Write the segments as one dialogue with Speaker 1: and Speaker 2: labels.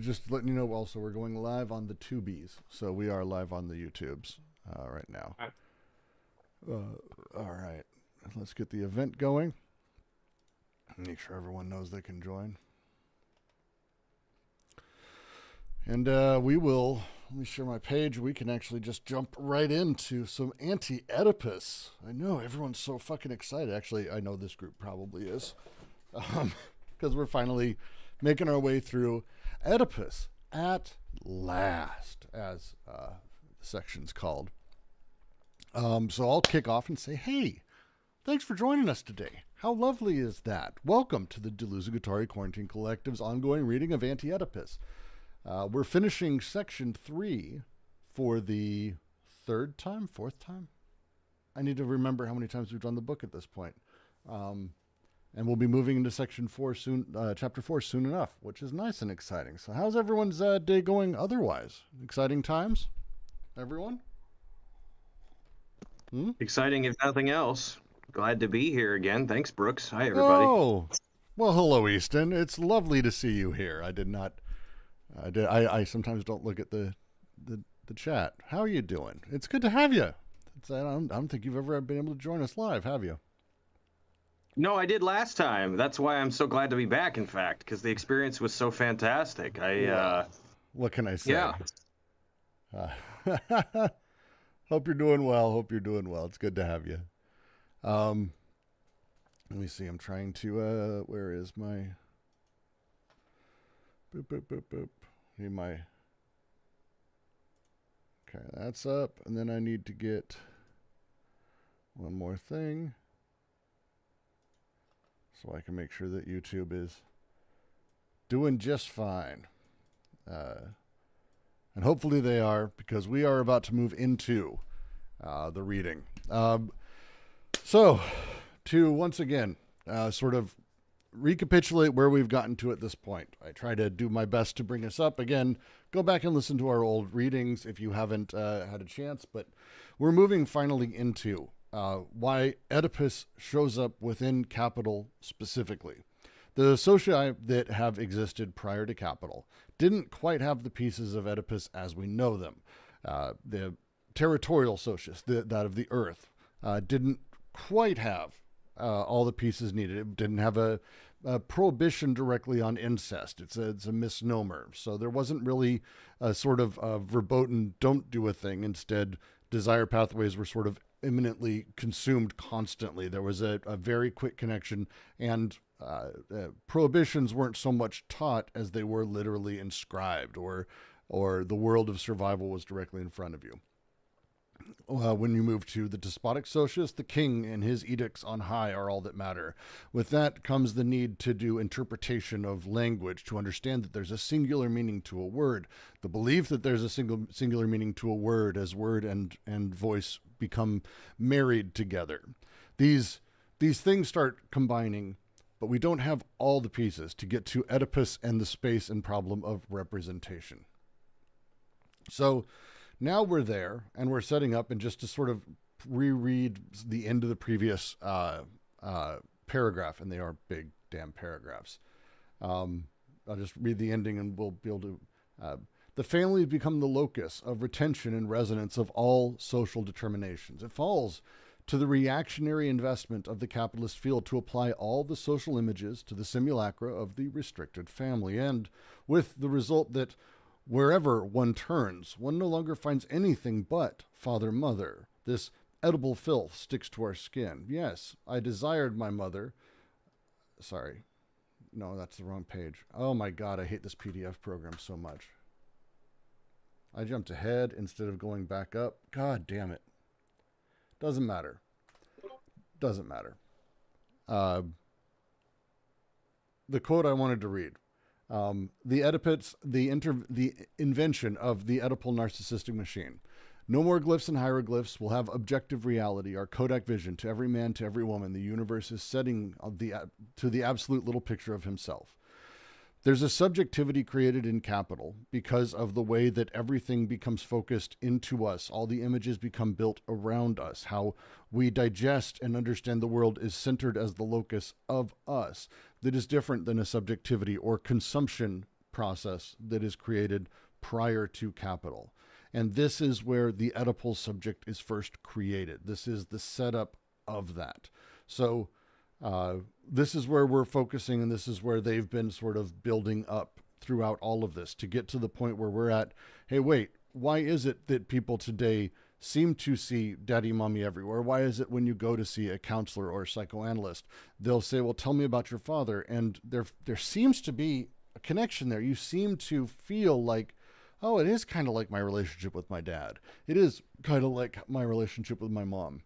Speaker 1: Just letting you know also we're going live on the Tubies. So we are live on the YouTubes right now. All right. Let's get the event going. Make sure everyone knows they can join. And we will, let me share my page. We can actually just jump right into some Anti-Oedipus. I know everyone's so fucking excited. Actually, I know this group probably is. Because we're finally making our way through Oedipus at last, as the section's called. So I'll kick off and say, hey, thanks for joining us today. How lovely is that? Welcome to the Deleuze Guattari Quarantine Collective's ongoing reading of Anti-Oedipus. We're finishing section 3 for the fourth time? I need to remember how many times we've done the book at this point. And we'll be moving into section 4 soon, chapter 4 soon enough, which is nice and exciting. So how's everyone's day going otherwise? Exciting times? Everyone?
Speaker 2: Exciting if nothing else. Glad to be here again. Thanks, Brooks. Hi, everybody.
Speaker 1: Oh, well, hello, Easton. It's lovely to see you here. I sometimes don't look at the chat. How are you doing? It's good to have you. I don't think you've ever been able to join us live, have you?
Speaker 2: No, I did last time. That's why I'm so glad to be back, in fact, because the experience was so fantastic.
Speaker 1: What can I say?
Speaker 2: Yeah.
Speaker 1: Hope you're doing well. It's good to have you. Let me see. I'm trying to, where is my, Need my, okay, that's up. And then I need to get one more thing so I can make sure that YouTube is doing just fine. And hopefully they are, because we are about to move into the reading. So, to once again sort of recapitulate where we've gotten to at this point. I try to do my best to bring us up. Again, go back and listen to our old readings if you haven't had a chance. But we're moving finally into why Oedipus shows up within Capital specifically. The socii that have existed prior to Capital didn't quite have the pieces of Oedipus as we know them. The territorial socius, that of the earth, didn't quite have all the pieces needed. It didn't have a prohibition directly on incest. It's a misnomer. So there wasn't really a sort of verboten don't do a thing. Instead, desire pathways were sort of imminently consumed constantly. There was a very quick connection, and prohibitions weren't so much taught as they were literally inscribed, or the world of survival was directly in front of you. When you move to the despotic socius, the king and his edicts on high are all that matter. With that comes the need to do interpretation of language, to understand that there's a singular meaning to a word, the belief that there's a singular meaning to a word as word and voice become married together. These things start combining, but we don't have all the pieces to get to Oedipus and the space and problem of representation. So now we're there, and we're setting up, and just to sort of reread the end of the previous paragraph, and they are big damn paragraphs. I'll just read the ending, and we'll be able to. The family become the locus of retention and resonance of all social determinations. It falls to the reactionary investment of the capitalist field to apply all the social images to the simulacra of the restricted family, and with the result that wherever one turns, one no longer finds anything but father-mother. This edible filth sticks to our skin. Yes, I desired my mother. Sorry. No, that's the wrong page. Oh my God, I hate this PDF program so much. I jumped ahead instead of going back up. God damn it. Doesn't matter. Doesn't matter. The quote I wanted to read. The Oedipus, the invention of the Oedipal narcissistic machine. No more glyphs and hieroglyphs will have objective reality, our Kodak vision to every man, to every woman. The universe is setting to the absolute little picture of himself. There's a subjectivity created in Capital because of the way that everything becomes focused into us. All the images become built around us. How we digest and understand the world is centered as the locus of us. That is different than a subjectivity or consumption process that is created prior to capital. And this is where the Oedipal subject is first created. This is the setup of that. So this is where we're focusing, and this is where they've been sort of building up throughout all of this to get to the point where we're at, hey, wait, why is it that people today seem to see daddy, mommy everywhere? Why is it when you go to see a counselor or a psychoanalyst, they'll say, well, tell me about your father. And there seems to be a connection there. You seem to feel like, oh, it is kind of like my relationship with my dad. It is kind of like my relationship with my mom.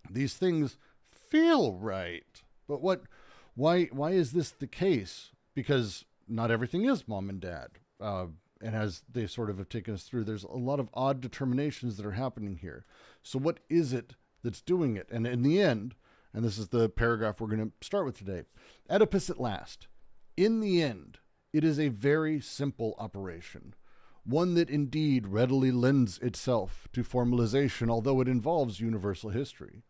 Speaker 1: These things feel right. But why is this the case? Because not everything is mom and dad. And as they sort of have taken us through, there's a lot of odd determinations that are happening here. So what is it that's doing it? And in the end, and this is the paragraph we're going to start with today, Oedipus at last. In the end, it is a very simple operation, one that indeed readily lends itself to formalization, although it involves universal history.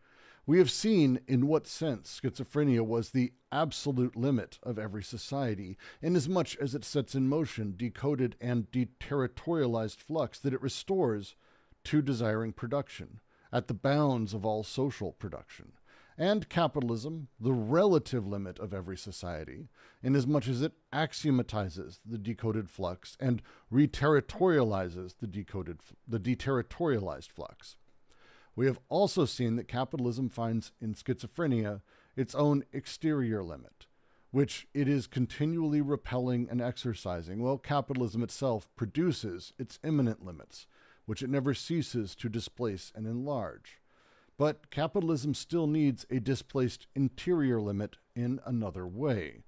Speaker 1: We have seen in what sense schizophrenia was the absolute limit of every society, inasmuch as it sets in motion decoded and deterritorialized flux that it restores to desiring production, at the bounds of all social production, and capitalism, the relative limit of every society, inasmuch as it axiomatizes the decoded flux and reterritorializes the deterritorialized flux. We have also seen that capitalism finds in schizophrenia its own exterior limit, which it is continually repelling and exercising, while capitalism itself produces its immanent limits, which it never ceases to displace and enlarge. But capitalism still needs a displaced interior limit in another way,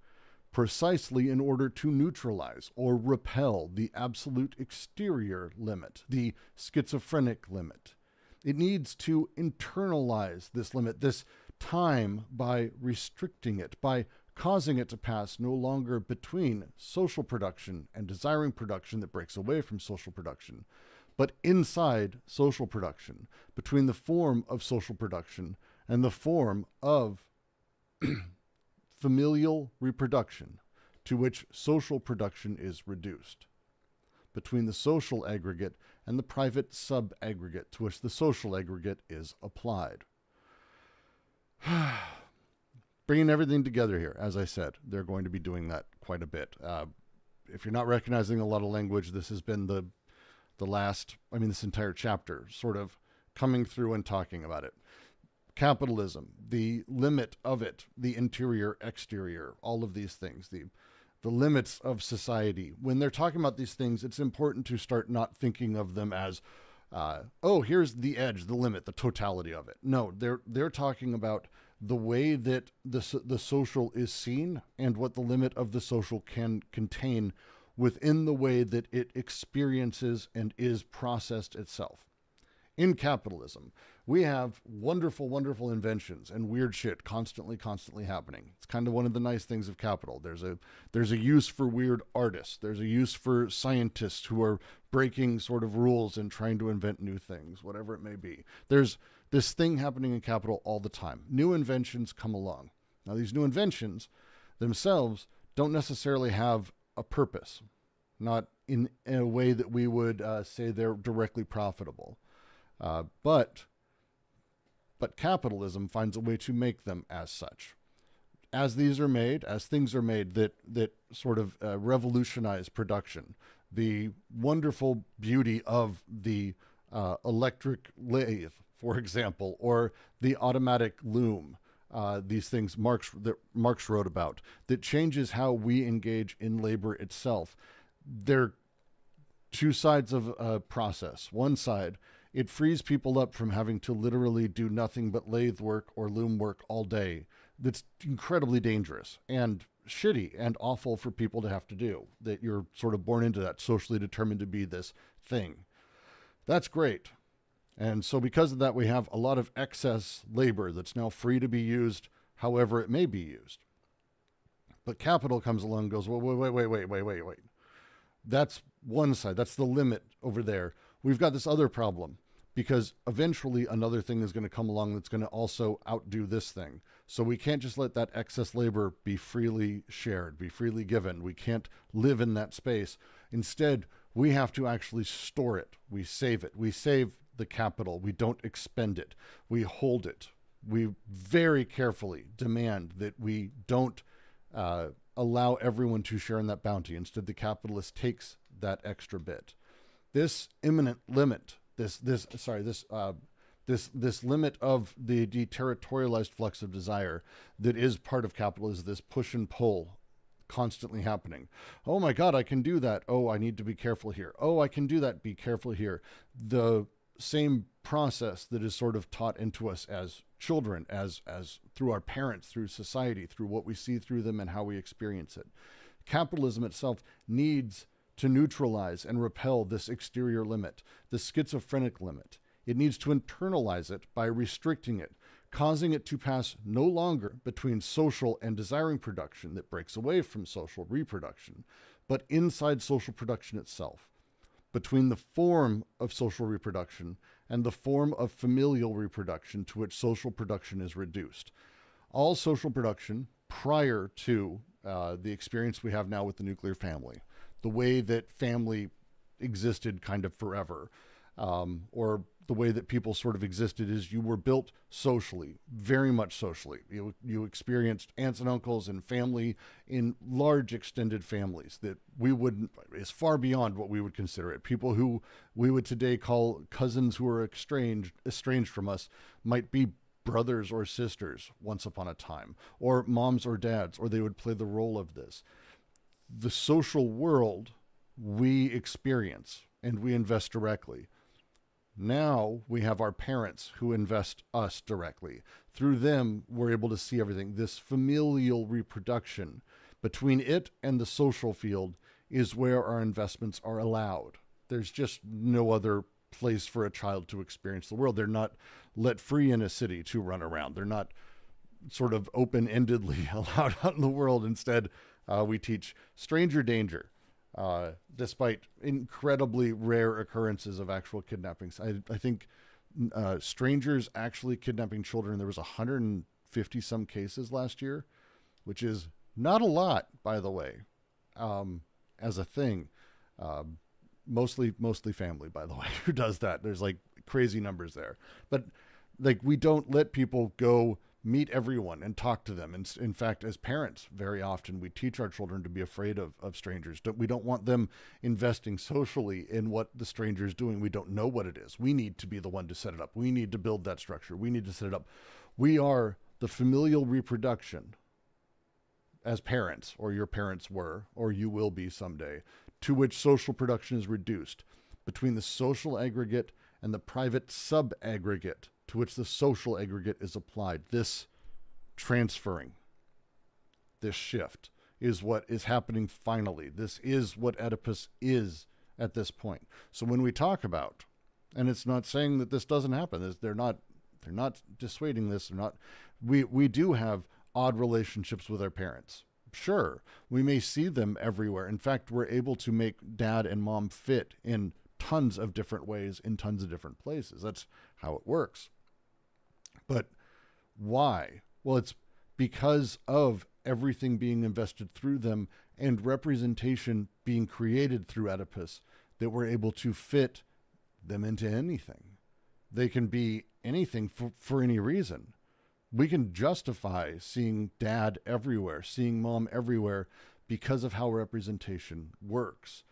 Speaker 1: precisely in order to neutralize or repel the absolute exterior limit, the schizophrenic limit. It needs to internalize this limit, this time, by restricting it, by causing it to pass no longer between social production and desiring production that breaks away from social production, but inside social production, between the form of social production and the form of familial reproduction, to which social production is reduced, between the social aggregate and the private sub-aggregate to which the social aggregate is applied. Bringing everything together here, as I said, they're going to be doing that quite a bit. If you're not recognizing a lot of language, this has been this entire chapter sort of coming through and talking about it. Capitalism, the limit of it, the interior, exterior, all of these things, the limits of society. When they're talking about these things, it's important to start not thinking of them as, here's the edge, the limit, the totality of it. No, they're talking about the way that the social is seen and what the limit of the social can contain within the way that it experiences and is processed itself. In capitalism, we have wonderful, wonderful inventions and weird shit constantly happening. It's kind of one of the nice things of capital. There's a use for weird artists. There's a use for scientists who are breaking sort of rules and trying to invent new things, whatever it may be. There's this thing happening in capital all the time. New inventions come along. Now, these new inventions themselves don't necessarily have a purpose, not in a way that we would say they're directly profitable. But capitalism finds a way to make them as such. As these are made, as things are made that sort of revolutionize production, the wonderful beauty of the electric lathe, for example, or the automatic loom, these things that Marx wrote about, that changes how we engage in labor itself. They're two sides of a process. One side, it frees people up from having to literally do nothing but lathe work or loom work all day. That's incredibly dangerous and shitty and awful for people to have to do, that you're sort of born into that, socially determined to be this thing. That's great. And so because of that, we have a lot of excess labor that's now free to be used however it may be used. But capital comes along and goes, well, wait. That's one side. That's the limit over there. We've got this other problem. because eventually another thing is going to come along that's going to also outdo this thing. So we can't just let that excess labor be freely shared, be freely given. We can't live in that space. Instead, we have to actually store it. We save it. We save the capital. We don't expend it. We hold it. We very carefully demand that we don't allow everyone to share in that bounty. Instead, the capitalist takes that extra bit. This imminent limit, this limit of the deterritorialized flux of desire that is part of capitalism, this push and pull constantly happening. Oh my God, I can do that. Oh, I need to be careful here. Oh, I can do that. Be careful here. The same process that is sort of taught into us as children, as through our parents, through society, through what we see through them and how we experience it. Capitalism itself needs to neutralize and repel this exterior limit, this schizophrenic limit. It needs to internalize it by restricting it, causing it to pass no longer between social and desiring production that breaks away from social reproduction, but inside social production itself, between the form of social reproduction and the form of familial reproduction to which social production is reduced. All social production prior to the experience we have now with the nuclear family, the way that family existed kind of forever, or the way that people sort of existed is you were built socially, very much socially. You experienced aunts and uncles and family in large extended families that we wouldn't, is far beyond what we would consider it. People who we would today call cousins who are estranged from us might be brothers or sisters once upon a time, or moms or dads, or they would play the role of this. The social world we experience and we invest directly. Now we have our parents who invest us directly. Through them, we're able to see everything. This familial reproduction between it and the social field is where our investments are allowed. There's just no other place for a child to experience the world. They're not let free in a city to run around. They're not sort of open-endedly allowed out in the world. Instead, we teach stranger danger. Despite incredibly rare occurrences of actual kidnappings. I think strangers actually kidnapping children, there was 150 some cases last year, which is not a lot, by the way, as a thing. Mostly family, by the way, who does that. There's like crazy numbers there. But like we don't let people go meet everyone and talk to them. And in fact, as parents, very often we teach our children to be afraid of strangers. We don't want them investing socially in what the stranger is doing. We don't know what it is. We need to be the one to set it up. We need to build that structure. We need to set it up. We are the familial reproduction as parents, or your parents were, or you will be someday, to which social production is reduced between the social aggregate and the private sub-aggregate to which the social aggregate is applied. This transferring, this shift is what is happening finally. This is what Oedipus is at this point. So when we talk about, and it's not saying that this doesn't happen, they're not dissuading this, we do have odd relationships with our parents. Sure, we may see them everywhere. In fact, we're able to make dad and mom fit in tons of different ways in tons of different places. That's how it works. But why? Well, it's because of everything being invested through them and representation being created through Oedipus that we're able to fit them into anything. They can be anything for any reason. We can justify seeing dad everywhere, seeing mom everywhere because of how representation works.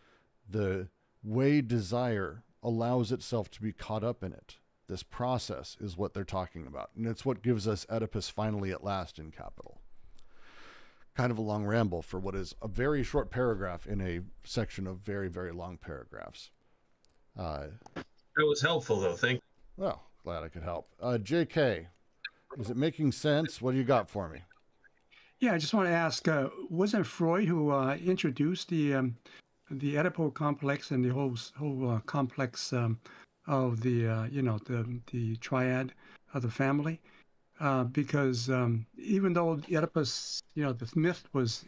Speaker 1: The way desire allows itself to be caught up in it. This process is what they're talking about. And it's what gives us Oedipus finally at last in Capital. Kind of a long ramble for what is a very short paragraph in a section of very, very long paragraphs.
Speaker 2: That was helpful, though. Thank you.
Speaker 1: Well, glad I could help. JK, is it making sense? What do you got for me?
Speaker 3: Yeah, I just want to ask, wasn't Freud who introduced the Oedipal complex and the whole complex of the triad of the family? Because even though Oedipus, the myth was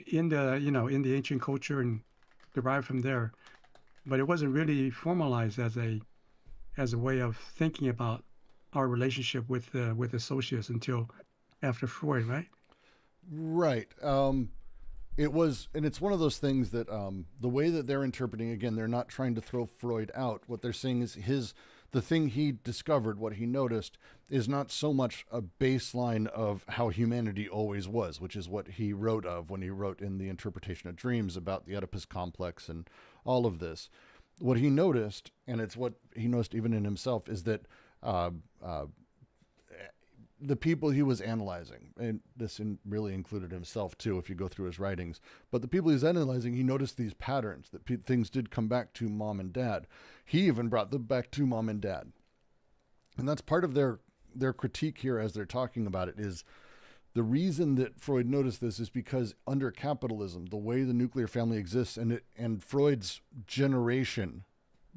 Speaker 3: in the ancient culture and derived from there, but it wasn't really formalized as as a way of thinking about our relationship with associates until after Freud, right?
Speaker 1: Right. It was, and it's one of those things that the way that they're interpreting, again, they're not trying to throw Freud out. What they're saying is the thing he discovered, what he noticed, is not so much a baseline of how humanity always was, which is what he wrote of when he wrote in The Interpretation of Dreams about the Oedipus complex and all of this. What he noticed, and it's what he noticed even in himself, is that the people he was analyzing, and this really included himself too, if you go through his writings, but the people he was analyzing, he noticed these patterns that things did come back to mom and dad. He even brought them back to mom and dad. And that's part of their critique here as they're talking about it, is the reason that Freud noticed this is because under capitalism, the way the nuclear family exists, and Freud's generation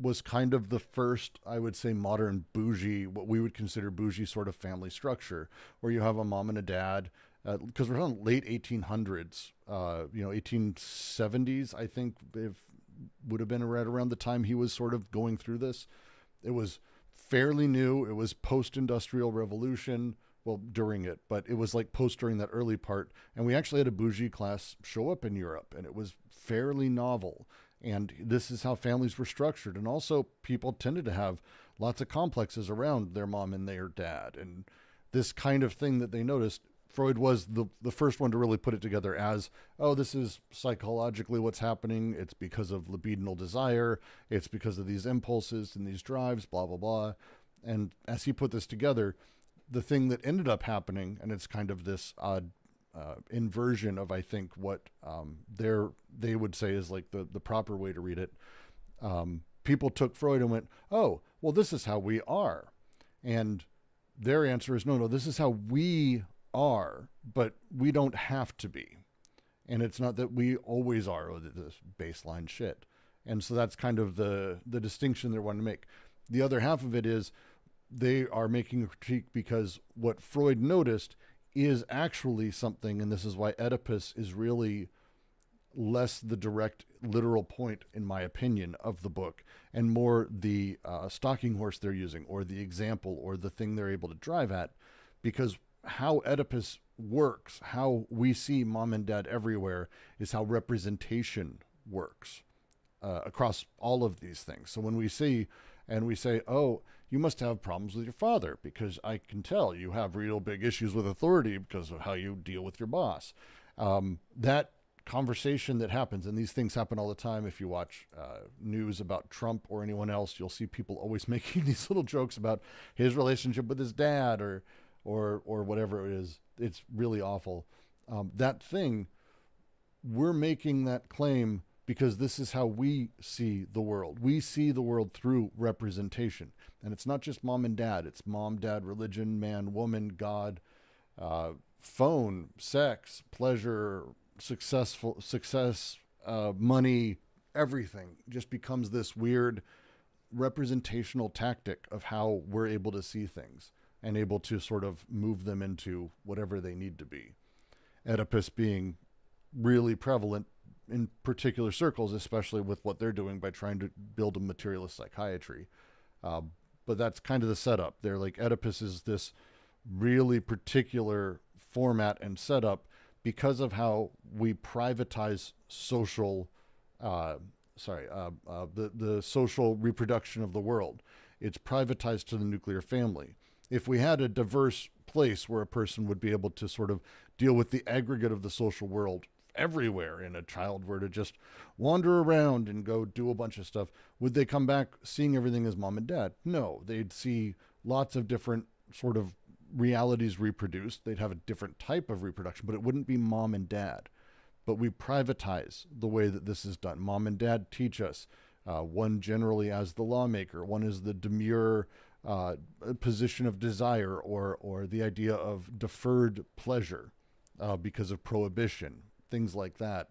Speaker 1: was kind of the first, I would say, modern bougie, what we would consider bougie sort of family structure, where you have a mom and a dad, because we're on late 1800s, 1870s, I think, would have been right around the time he was sort of going through this. It was fairly new. It was post-industrial revolution, well, during it, but it was like post during that early part. And we actually had a bougie class show up in Europe, and it was fairly novel. And this is how families were structured. And also people tended to have lots of complexes around their mom and their dad. And this kind of thing that they noticed, Freud was the first one to really put it together as, oh, this is psychologically what's happening. It's because of libidinal desire. It's because of these impulses and these drives, blah, blah, blah. And as he put this together, the thing that ended up happening, and it's kind of this odd inversion of, I think, what they would say is like the proper way to read it. People took Freud and went, oh, well, this is how we are. And their answer is, no, this is how we are, but we don't have to be. And it's not that we always are, this baseline shit. And so that's kind of the distinction they're wanting to make. The other half of it is they are making a critique because what Freud noticed is actually something, and this is why Oedipus is really less the direct literal point, in my opinion, of the book, and more the stalking horse they're using, or the example, or the thing they're able to drive at. Because how Oedipus works, how we see mom and dad everywhere, is how representation works across all of these things. So when we see and we say, oh, you must have problems with your father because I can tell you have real big issues with authority because of how you deal with your boss. That conversation that happens, and these things happen all the time. If you watch news about Trump or anyone else, you'll see people always making these little jokes about his relationship with his dad or whatever it is. It's really awful. That thing, we're making that claim because this is how we see the world. We see the world through representation. And it's not just mom and dad. It's mom, dad, religion, man, woman, God, phone, sex, pleasure, success, money, everything just becomes this weird representational tactic of how we're able to see things and able to sort of move them into whatever they need to be. Oedipus being really prevalent in particular circles, especially with what they're doing by trying to build a materialist psychiatry. But that's kind of the setup. They're like, Oedipus is this really particular format and setup because of how we privatize social, the social reproduction of the world. It's privatized to the nuclear family. If we had a diverse place where a person would be able to sort of deal with the aggregate of the social world everywhere, and a child were to just wander around and go do a bunch of stuff, would they come back seeing everything as mom and dad? No, they'd see lots of different sort of realities reproduced. They'd have a different type of reproduction, but it wouldn't be mom and dad. But we privatize the way that this is done. Mom and dad teach us, one generally as the lawmaker, one is the demure position of desire, or the idea of deferred pleasure because of prohibition, things like that.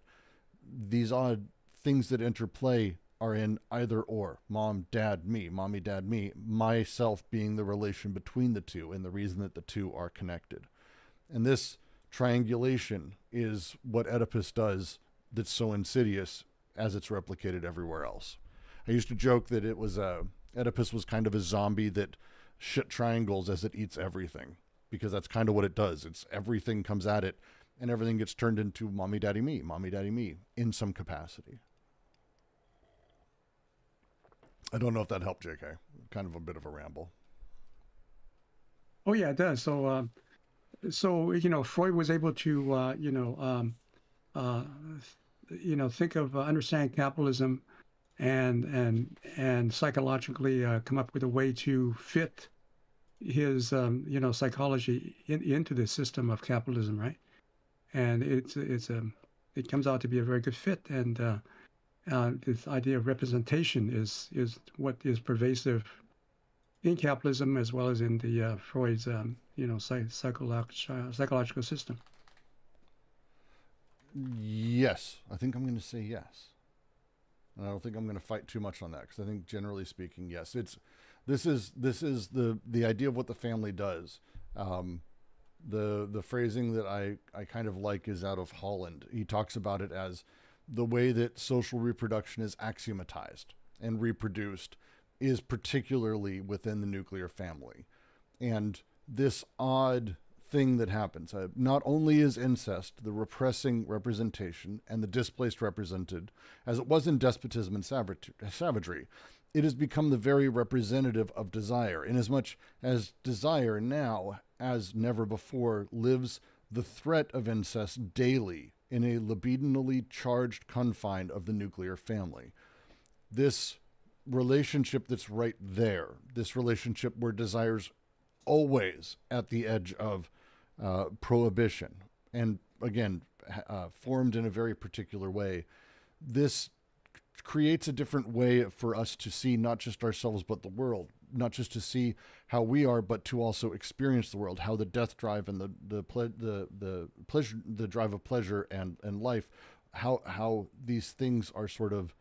Speaker 1: These odd things that interplay are in either or. Mom, dad, me. Mommy, dad, me. Myself being the relation between the two and the reason that the two are connected. And this triangulation is what Oedipus does that's so insidious as it's replicated everywhere else. I used to joke that it was Oedipus was kind of a zombie that shit triangles as it eats everything, because that's kind of what it does. It's everything comes at it, and everything gets turned into mommy, daddy, me in some capacity. I don't know if that helped, JK. Kind of a bit of a ramble.
Speaker 3: Oh yeah, it does. So, Freud was able to, think of understand capitalism, and psychologically come up with a way to fit his, psychology into the system of capitalism, right? And it comes out to be a very good fit. And this idea of representation is what is pervasive in capitalism as well as in the Freud's psychological system.
Speaker 1: Yes, I think I'm going to say yes. And I don't think I'm going to fight too much on that, because I think generally speaking, yes. This is the idea of what the family does. The phrasing that I kind of like is out of Holland. He talks about it as the way that social reproduction is axiomatized and reproduced is particularly within the nuclear family. And this odd thing that happens, not only is incest the repressing representation and the displaced represented, as it was in despotism and savagery, it has become the very representative of desire, inasmuch as desire now, as never before, lives the threat of incest daily in a libidinally charged confine of the nuclear family. This relationship that's right there, this relationship where desire's always at the edge of prohibition, and again, formed in a very particular way, this creates a different way for us to see not just ourselves but the world, not just to see how we are, but to also experience the world, how the death drive and the pleasure, the drive of pleasure and life, how these things are sort of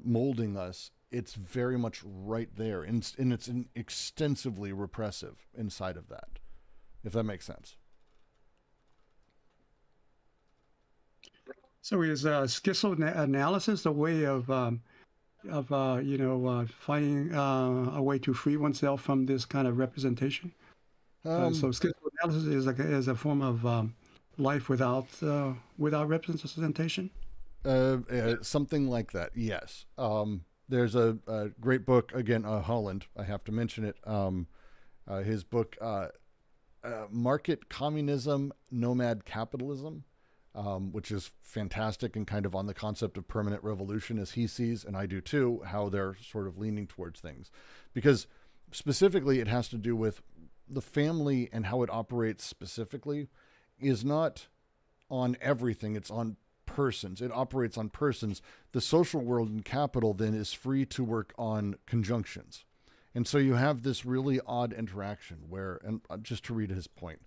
Speaker 1: molding us. It's very much right there, and it's extensively repressive inside of that, if that makes sense.
Speaker 3: So is schizoanalysis a way of finding a way to free oneself from this kind of representation? So schizoanalysis is a form of life without representation.
Speaker 1: Something like that. Yes. There's a great book, again, Holland. I have to mention it. His book, Market Communism, Nomad Capitalism. Which is fantastic and kind of on the concept of permanent revolution as he sees, and I do too, how they're sort of leaning towards things. Because specifically it has to do with the family, and how it operates specifically is not on everything, it's on persons. It operates on persons. The social world in capital then is free to work on conjunctions. And so you have this really odd interaction where, and just to read his point,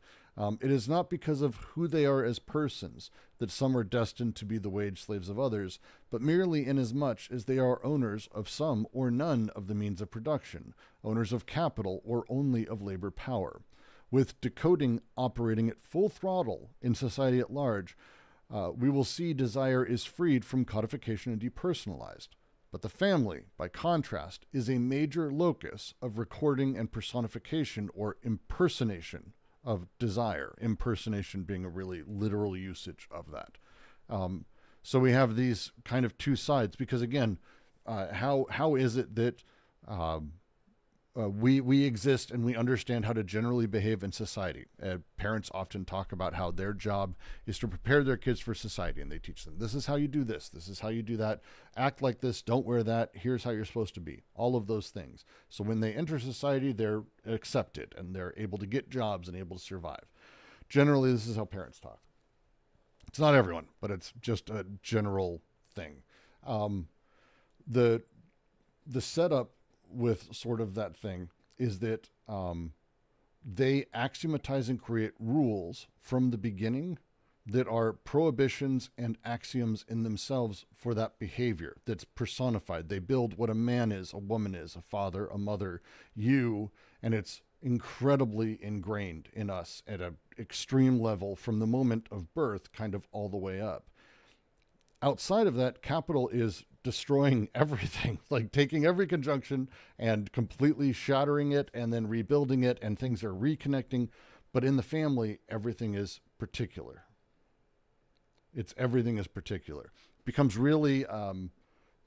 Speaker 1: it is not because of who they are as persons that some are destined to be the wage slaves of others, but merely inasmuch as they are owners of some or none of the means of production, owners of capital or only of labor power. With decoding operating at full throttle in society at large, we will see desire is freed from codification and depersonalized. But the family, by contrast, is a major locus of recording and personification or impersonation of desire, impersonation being a really literal usage of that. So we have these kind of two sides, because again, how is it that we exist and we understand how to generally behave in society? Parents often talk about how their job is to prepare their kids for society, and they teach them, this is how you do this is how you do that, act like this, don't wear that, here's how you're supposed to be, all of those things. So when they enter society, they're accepted and they're able to get jobs and able to survive. Generally, this is how parents talk. It's not everyone, but it's just a general thing. The setup with sort of that thing is that they axiomatize and create rules from the beginning that are prohibitions and axioms in themselves for that behavior that's personified. They build what a man is, a woman is, a father, a mother, you, and it's incredibly ingrained in us at an extreme level from the moment of birth kind of all the way up. Outside of that, capital is destroying everything, like taking every conjunction and completely shattering it and then rebuilding it, and things are reconnecting. But in the family, everything is particular. Everything is particular. It becomes really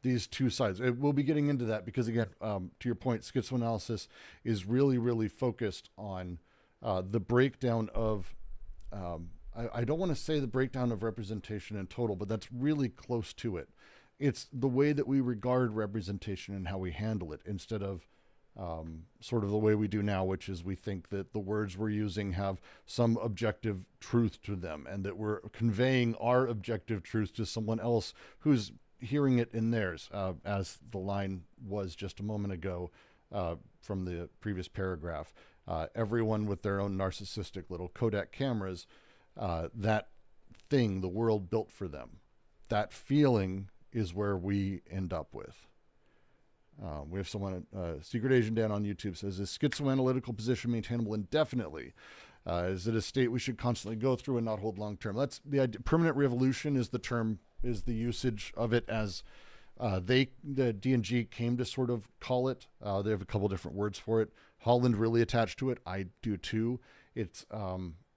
Speaker 1: these two sides. We'll be getting into that because, again, to your point, schizoanalysis is really, really focused on the breakdown of, I don't want to say the breakdown of representation in total, but that's really close to it. It's the way that we regard representation and how we handle it, instead of sort of the way we do now, which is we think that the words we're using have some objective truth to them, and that we're conveying our objective truth to someone else who's hearing it in theirs, as the line was just a moment ago from the previous paragraph. Everyone with their own narcissistic little Kodak cameras, that thing the world built for them, that feeling is where we end up with. We have someone, Secret Agent Dan on YouTube says, is schizoanalytical position maintainable indefinitely? Is it a state we should constantly go through and not hold long term? That's the idea. Permanent revolution is the term, is the usage of it, as the D&G came to sort of call it. They have a couple different words for it. Holland really attached to it. I do too. It's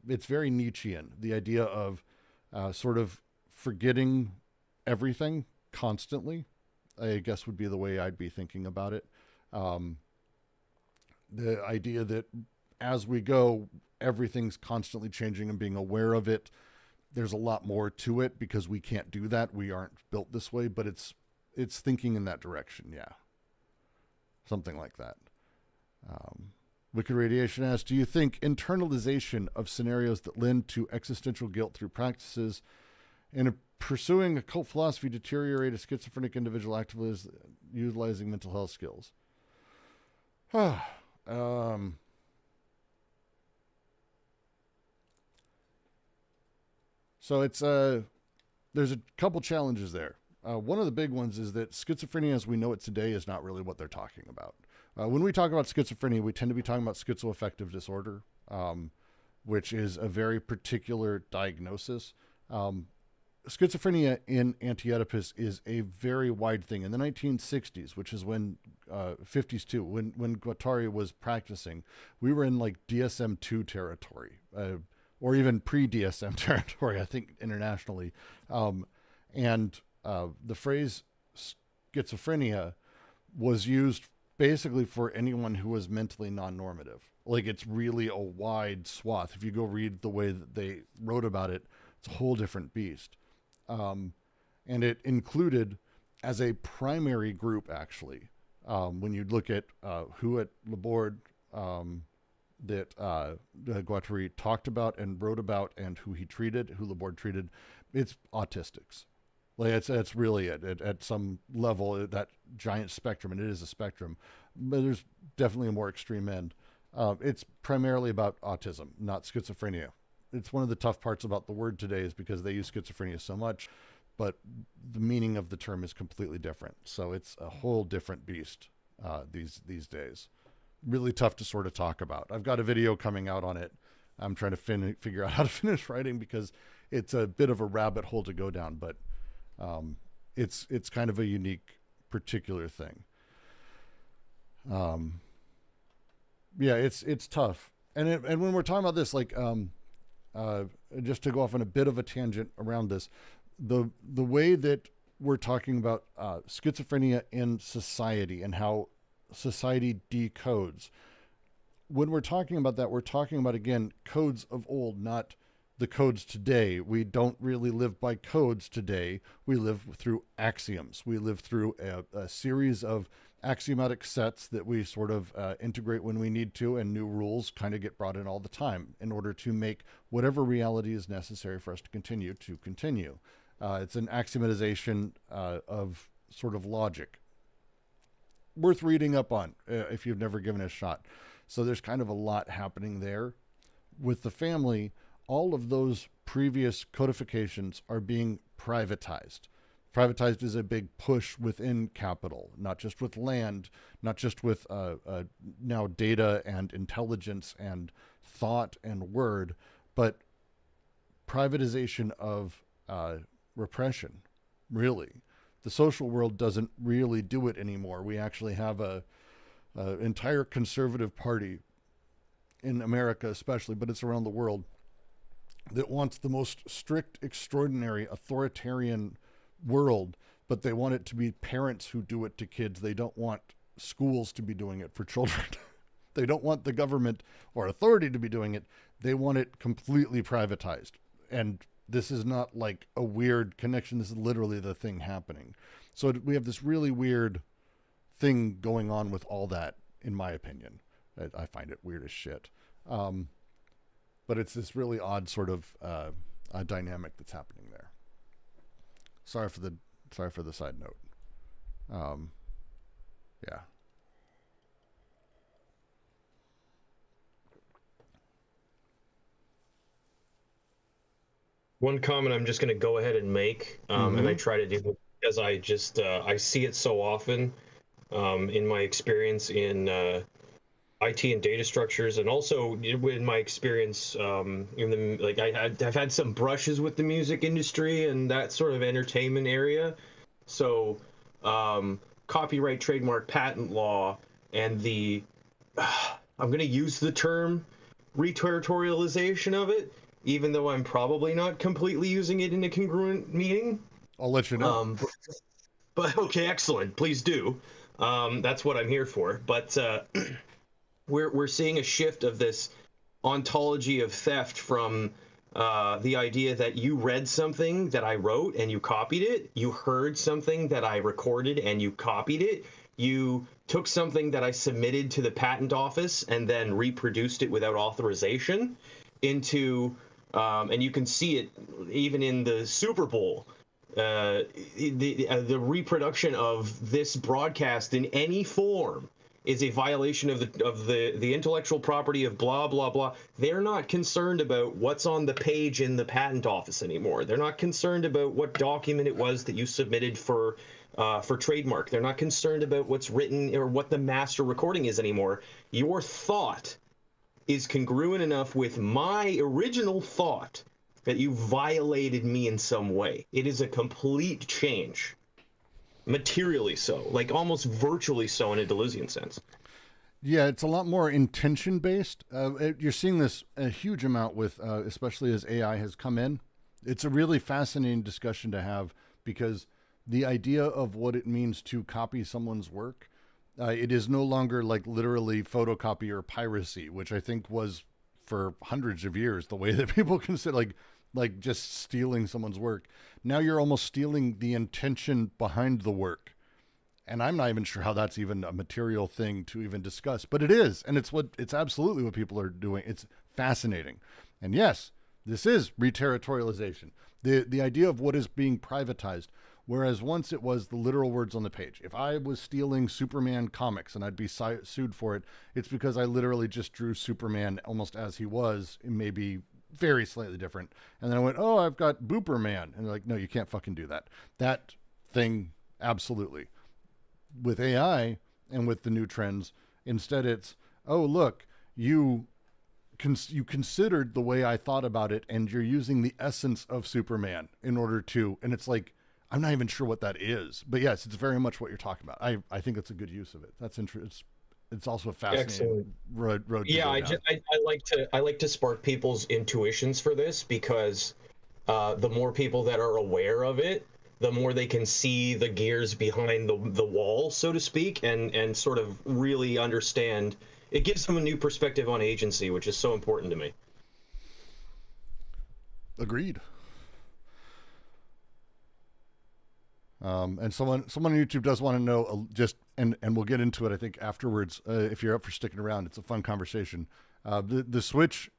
Speaker 1: very Nietzschean, the idea of sort of forgetting everything constantly, I guess would be the way I'd be thinking about it. The idea that as we go, everything's constantly changing, and being aware of it. There's a lot more to it because we can't do that. We aren't built this way, but it's thinking in that direction. Yeah. Something like that. Wicked Radiation asks, do you think internalization of scenarios that lend to existential guilt through practices and pursuing a cult philosophy deteriorate a schizophrenic individual actively utilizing mental health skills? So it's there's a couple challenges there. One of the big ones is that schizophrenia as we know it today is not really what they're talking about. When we talk about schizophrenia, we tend to be talking about schizoaffective disorder, which is a very particular diagnosis. Schizophrenia in Anti-Oedipus is a very wide thing. In the 1960s, which is when 50s too, when Guattari was practicing, we were in like DSM-2 territory, or even pre-DSM territory, I think, internationally. And the phrase schizophrenia was used basically for anyone who was mentally non-normative. Like, it's really a wide swath. If you go read the way that they wrote about it, it's a whole different beast. And it included, as a primary group, actually, when you look at who at Laborde that Guattari talked about and wrote about, and who he treated, who Laborde treated, it's autistics. Like, it's really at some level, that giant spectrum, and it is a spectrum, but there's definitely a more extreme end. It's primarily about autism, not schizophrenia. It's one of the tough parts about the word today, is because they use schizophrenia so much, but the meaning of the term is completely different. So it's a whole different beast these days. Really tough to sort of talk about. I've got a video coming out on it. I'm trying to figure out how to finish writing, because it's a bit of a rabbit hole to go down, but it's kind of a unique, particular thing. Yeah, it's tough. And when we're talking about this, like, just to go off on a bit of a tangent around this, the way that we're talking about schizophrenia in society and how society decodes, when we're talking about that, we're talking about, again, codes of old, not the codes today. We don't really live by codes today. We live through axioms. We live through a series of axiomatic sets that we sort of integrate when we need to, and new rules kind of get brought in all the time in order to make whatever reality is necessary for us to continue. It's an axiomatization of sort of logic. Worth reading up on if you've never given it a shot. So there's kind of a lot happening there. With the family, all of those previous codifications are being privatized. Privatized is a big push within capital, not just with land, not just with now data and intelligence and thought and word, but privatization of repression, really. the social world doesn't really do it anymore. We actually have a entire conservative party in America especially, but it's around the world, that wants the most strict, extraordinary, authoritarian world, but they want it to be parents who do it to kids. They don't want schools to be doing it for children. They don't want the government or authority to be doing it. They want it completely privatized. And this is not like a weird connection. This is literally the thing happening. So we have this really weird thing going on with all that, in my opinion. I find it weird as shit. But it's this really odd sort of dynamic that's happening there. Sorry for the side note. Yeah.
Speaker 4: One comment I'm just going to go ahead and make, and I try to do it because I just I see it so often in my experience in IT and data structures, and also in my experience in the I've had some brushes with the music industry and that sort of entertainment area. So copyright, trademark, patent law, and the I'm going to use the term reterritorialization of it, even though I'm probably not completely using it in a congruent meaning.
Speaker 1: I'll let you know.
Speaker 4: But okay, excellent. Please do. That's what I'm here for. But we're seeing a shift of this ontology of theft from the idea that you read something that I wrote and you copied it. You heard something that I recorded and you copied it. You took something that I submitted to the patent office and then reproduced it without authorization into, and you can see it even in the Super Bowl. The reproduction of this broadcast in any form is a violation of the intellectual property of blah blah blah. They're not concerned about what's on the page in the patent office anymore. They're not concerned about what document it was that you submitted for trademark. They're not concerned about what's written or what the master recording is anymore. Your thought is congruent enough with my original thought that you violated me in some way. It is a complete change. Materially so, like almost virtually so in a Deleuzian sense.
Speaker 1: Yeah, it's a lot more intention based. You're seeing this a huge amount with, especially as AI has come in. It's a really fascinating discussion to have, because the idea of what it means to copy someone's work, it is no longer like literally photocopy or piracy, which I think was for hundreds of years the way that people consider like just stealing someone's work. Now you're almost stealing the intention behind the work. And I'm not even sure how that's even a material thing to even discuss, but it is. And it's absolutely what people are doing. It's fascinating. And yes, this is reterritorialization. The idea of what is being privatized. Whereas once it was the literal words on the page. If I was stealing Superman comics and I'd be sued for it, it's because I literally just drew Superman almost as he was, maybe very slightly different. And then I went, oh, I've got Booper Man. And they're like, no, you can't fucking do that. That thing, absolutely. With AI and with the new trends, instead it's, oh, look, you considered the way I thought about it, and you're using the essence of Superman in order to, and it's like, I'm not even sure what that is. But yes, it's very much what you're talking about. I think it's a good use of it. That's interesting. It's also a fascinating road.
Speaker 4: Yeah, I like to spark people's intuitions for this, because the more people that are aware of it, the more they can see the gears behind the wall, so to speak, and sort of really understand. It gives them a new perspective on agency, which is so important to me.
Speaker 1: Agreed. And someone on YouTube does want to know and we'll get into it, I think, afterwards. If you're up for sticking around, it's a fun conversation. The switch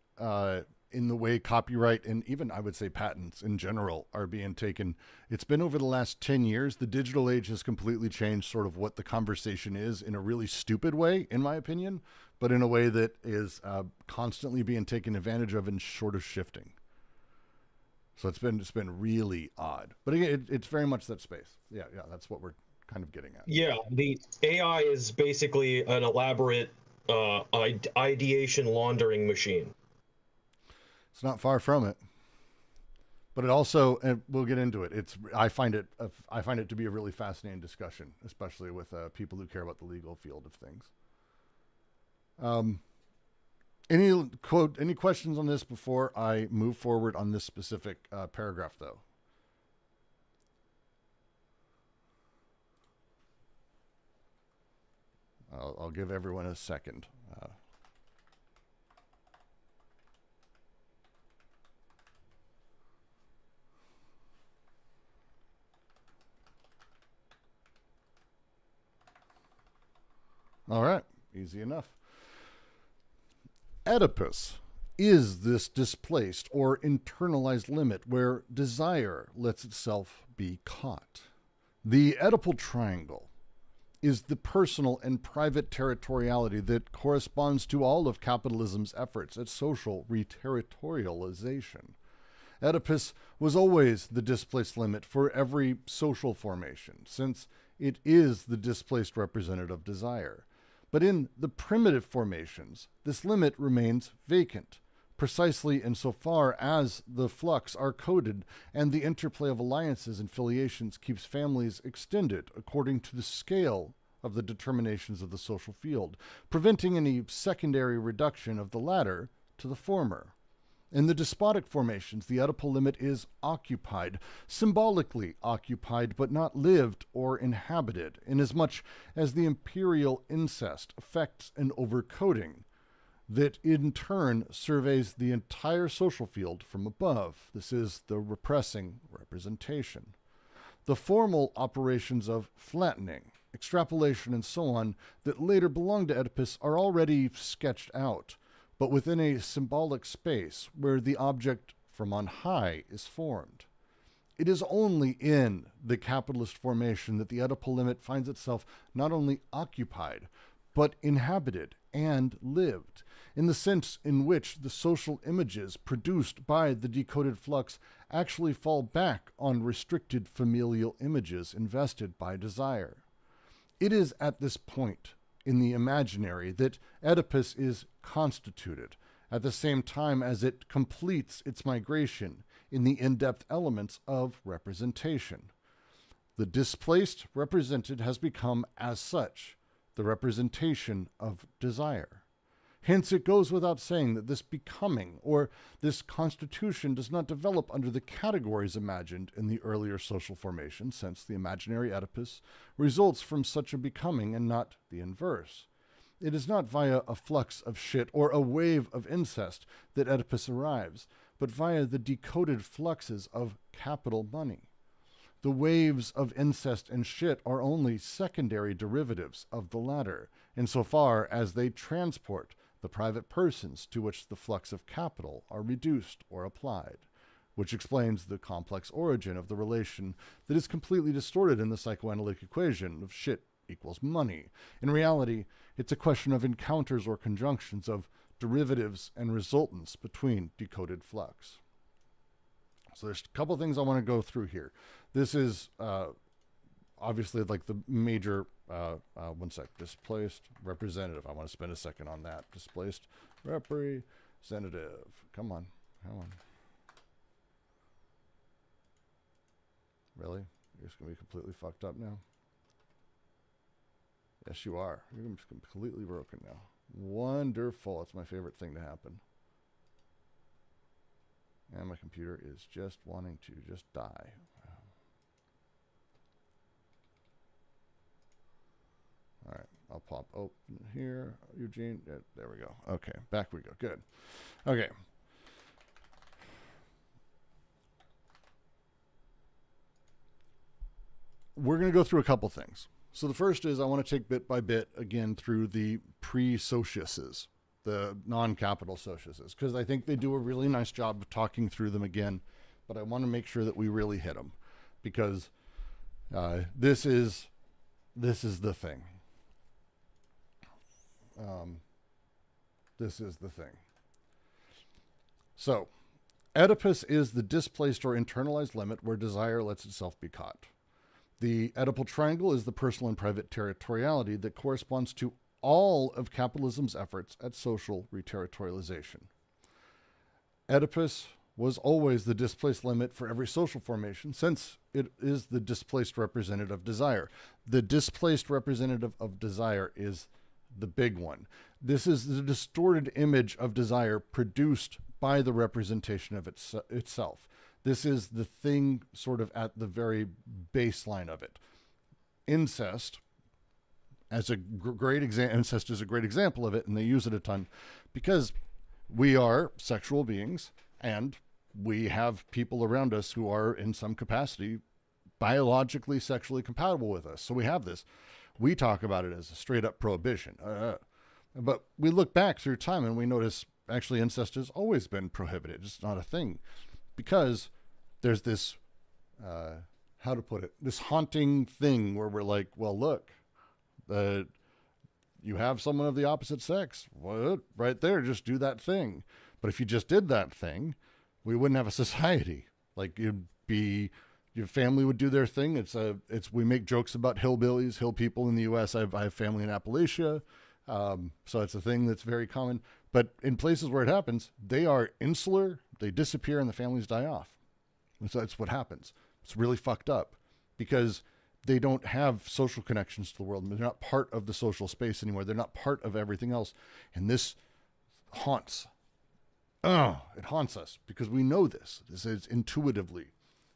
Speaker 1: in the way copyright and even, I would say, patents in general are being taken. It's been over the last 10 years. The digital age has completely changed sort of what the conversation is, in a really stupid way, in my opinion, but in a way that is constantly being taken advantage of and sort of shifting. So it's been really odd, but again, it's very much that space. Yeah, that's what we're kind of getting at.
Speaker 4: Yeah, the AI is basically an elaborate ideation laundering machine.
Speaker 1: It's not far from it, But it also, and we'll get into it. I find it to be a really fascinating discussion, especially with people who care about the legal field of things. Any questions on this before I move forward on this specific paragraph, though? I'll give everyone a second. All right, easy enough. Oedipus is this displaced or internalized limit where desire lets itself be caught. The Oedipal triangle is the personal and private territoriality that corresponds to all of capitalism's efforts at social reterritorialization. Oedipus was always the displaced limit for every social formation, since it is the displaced representative of desire. But in the primitive formations, this limit remains vacant, precisely insofar as the flux are coded and the interplay of alliances and filiations keeps families extended according to the scale of the determinations of the social field, preventing any secondary reduction of the latter to the former. In the despotic formations, the Oedipal limit is occupied, symbolically occupied, but not lived or inhabited, inasmuch as the imperial incest affects an overcoding that in turn surveys the entire social field from above. This is the repressing representation. The formal operations of flattening, extrapolation, and so on that later belong to Oedipus are already sketched out, but within a symbolic space where the object from on high is formed. It is only in the capitalist formation that the Oedipal limit finds itself not only occupied, but inhabited and lived, in the sense in which the social images produced by the decoded flux actually fall back on restricted familial images invested by desire. It is at this point in the imaginary that Oedipus is constituted, at the same time as it completes its migration in the in-depth elements of representation. The displaced represented has become, as such, the representation of desire. Hence, it goes without saying that this becoming, or this constitution, does not develop under the categories imagined in the earlier social formation, since the imaginary Oedipus results from such a becoming and not the inverse. It is not via a flux of shit or a wave of incest that Oedipus arrives, but via the decoded fluxes of capital money. The waves of incest and shit are only secondary derivatives of the latter, insofar as they transport the private persons to which the flux of capital are reduced or applied, which explains the complex origin of the relation that is completely distorted in the psychoanalytic equation of shit equals money. In reality, it's a question of encounters or conjunctions of derivatives and resultants between decoded flux. So there's a couple things I want to go through here. This is obviously like the major, one sec, displaced representative. I want to spend a second on that. Displaced representative. Come on. Really? You're just going to be completely fucked up now? Yes, you are. You're just completely broken now. Wonderful. It's my favorite thing to happen. And my computer is just wanting to just die. All right, I'll pop open here, Eugene. There we go. Okay, back we go. Good. Okay. We're going to go through a couple things. So the first is I want to take bit by bit again through the pre-sociuses, the non-capital sociuses, because I think they do a really nice job of talking through them again, but I want to make sure that we really hit them, because this is the thing. This is the thing. So, Oedipus is the displaced or internalized limit where desire lets itself be caught. The Oedipal triangle is the personal and private territoriality that corresponds to all of capitalism's efforts at social reterritorialization. Oedipus was always the displaced limit for every social formation, since it is the displaced representative of desire. The displaced representative of desire is the big one. This is the distorted image of desire produced by the representation of itself. This is the thing sort of at the very baseline of it. Incest, as a great incest is a great example of it, and they use it a ton because we are sexual beings and we have people around us who are in some capacity biologically sexually compatible with us. So we have this. We talk about it as a straight up prohibition. But we look back through time and we notice actually incest has always been prohibited. It's not a thing because there's this, how to put it, this haunting thing where we're like, well, look, you have someone of the opposite sex. What? Right there, just do that thing. But if you just did that thing, we wouldn't have a society. Like your family would do their thing. We make jokes about hillbillies, hill people in the U.S. I have family in Appalachia. So it's a thing that's very common. But in places where it happens, they are insular, they disappear, and the families die off. And so that's what happens. It's really fucked up because they don't have social connections to the world. They're not part of the social space anymore. They're not part of everything else. And this haunts. It haunts us because we know this. This is intuitively.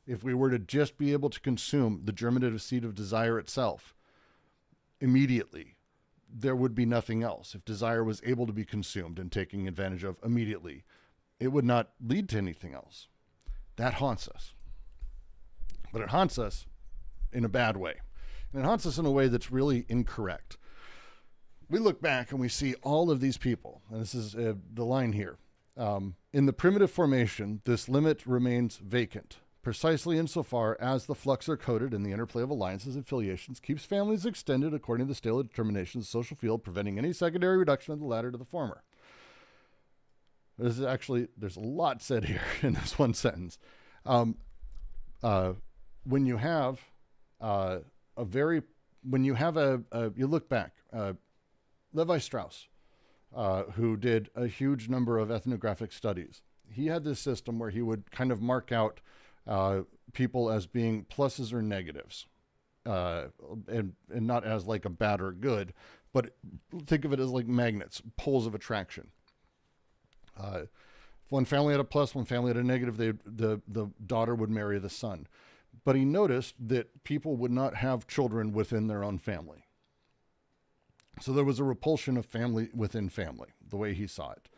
Speaker 1: If we were to just be able to consume the germinative seed of desire itself immediately, there would be nothing else. If desire was able to be consumed and taken advantage of immediately, it would not lead to anything else. That haunts us. But it haunts us in a bad way. And it haunts us in a way that's really incorrect. We look back and we see all of these people, and this is the line here. In the primitive formation, this limit remains vacant, precisely insofar as the flux are coded in the interplay of alliances and affiliations, keeps families extended according to the stale determinations of the social field, preventing any secondary reduction of the latter to the former. There's a lot said here in this one sentence. When you have you look back, Levi Strauss, who did a huge number of ethnographic studies, he had this system where he would kind of mark out people as being pluses or negatives, and not as like a bad or good, but think of it as like magnets, poles of attraction. If one family had a plus, one family had a negative, the daughter would marry the son. But he noticed that people would not have children within their own family. So there was a repulsion of family within family, the way he saw it.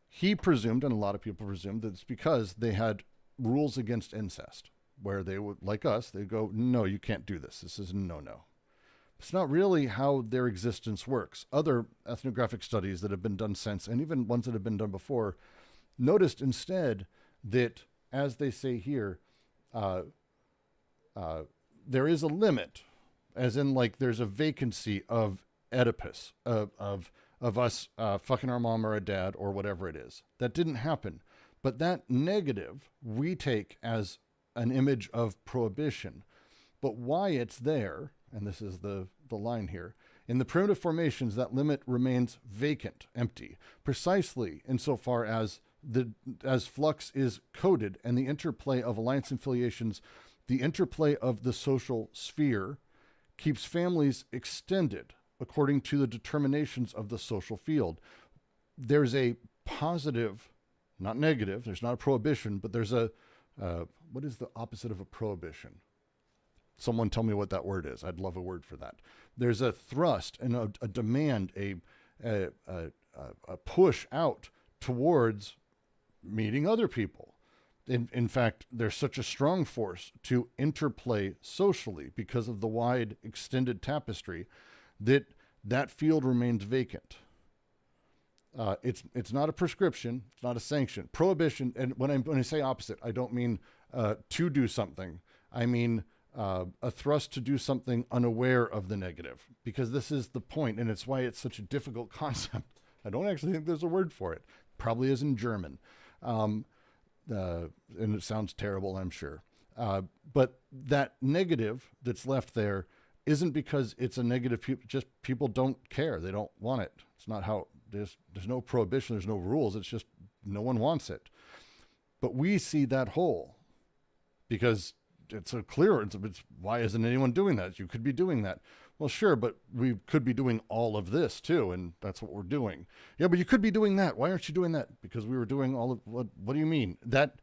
Speaker 1: He presumed, and a lot of people presumed, that it's because they had rules against incest, where they would, like us, they'd go, no, you can't do this. This is no. It's not really how their existence works. Other ethnographic studies that have been done since, and even ones that have been done before, noticed instead that, as they say here, there is a limit, as in like there's a vacancy of Oedipus, of us fucking our mom or our dad or whatever it is. That didn't happen. But that negative we take as an image of prohibition. But why it's there, and this is the line here, in the primitive formations, that limit remains vacant, empty, precisely insofar as flux is coded and the interplay of alliance and affiliations, the interplay of the social sphere keeps families extended according to the determinations of the social field. There's a positive, not negative, there's not a prohibition, but there's what is the opposite of a prohibition? Someone tell me what that word is. I'd love a word for that. There's a thrust and a demand, a push out towards meeting other people. In fact, there's such a strong force to interplay socially because of the wide extended tapestry that field remains vacant. It's not a prescription. It's not a sanction. Prohibition, and when I say opposite, I don't mean to do something. I mean a thrust to do something unaware of the negative, because this is the point, and it's why it's such a difficult concept. I don't actually think there's a word for it. Probably is in German. And it sounds terrible, I'm sure. But that negative that's left there isn't because it's a negative, just people don't care. They don't want it. It's not how, there's no prohibition, there's no rules. It's just no one wants it. But we see that whole because it's a clear, it's why isn't anyone doing that? You could be doing that. Well, sure, but we could be doing all of this too, and that's what we're doing. Yeah, but you could be doing that. Why aren't you doing that? Because we were doing all of what do you mean? That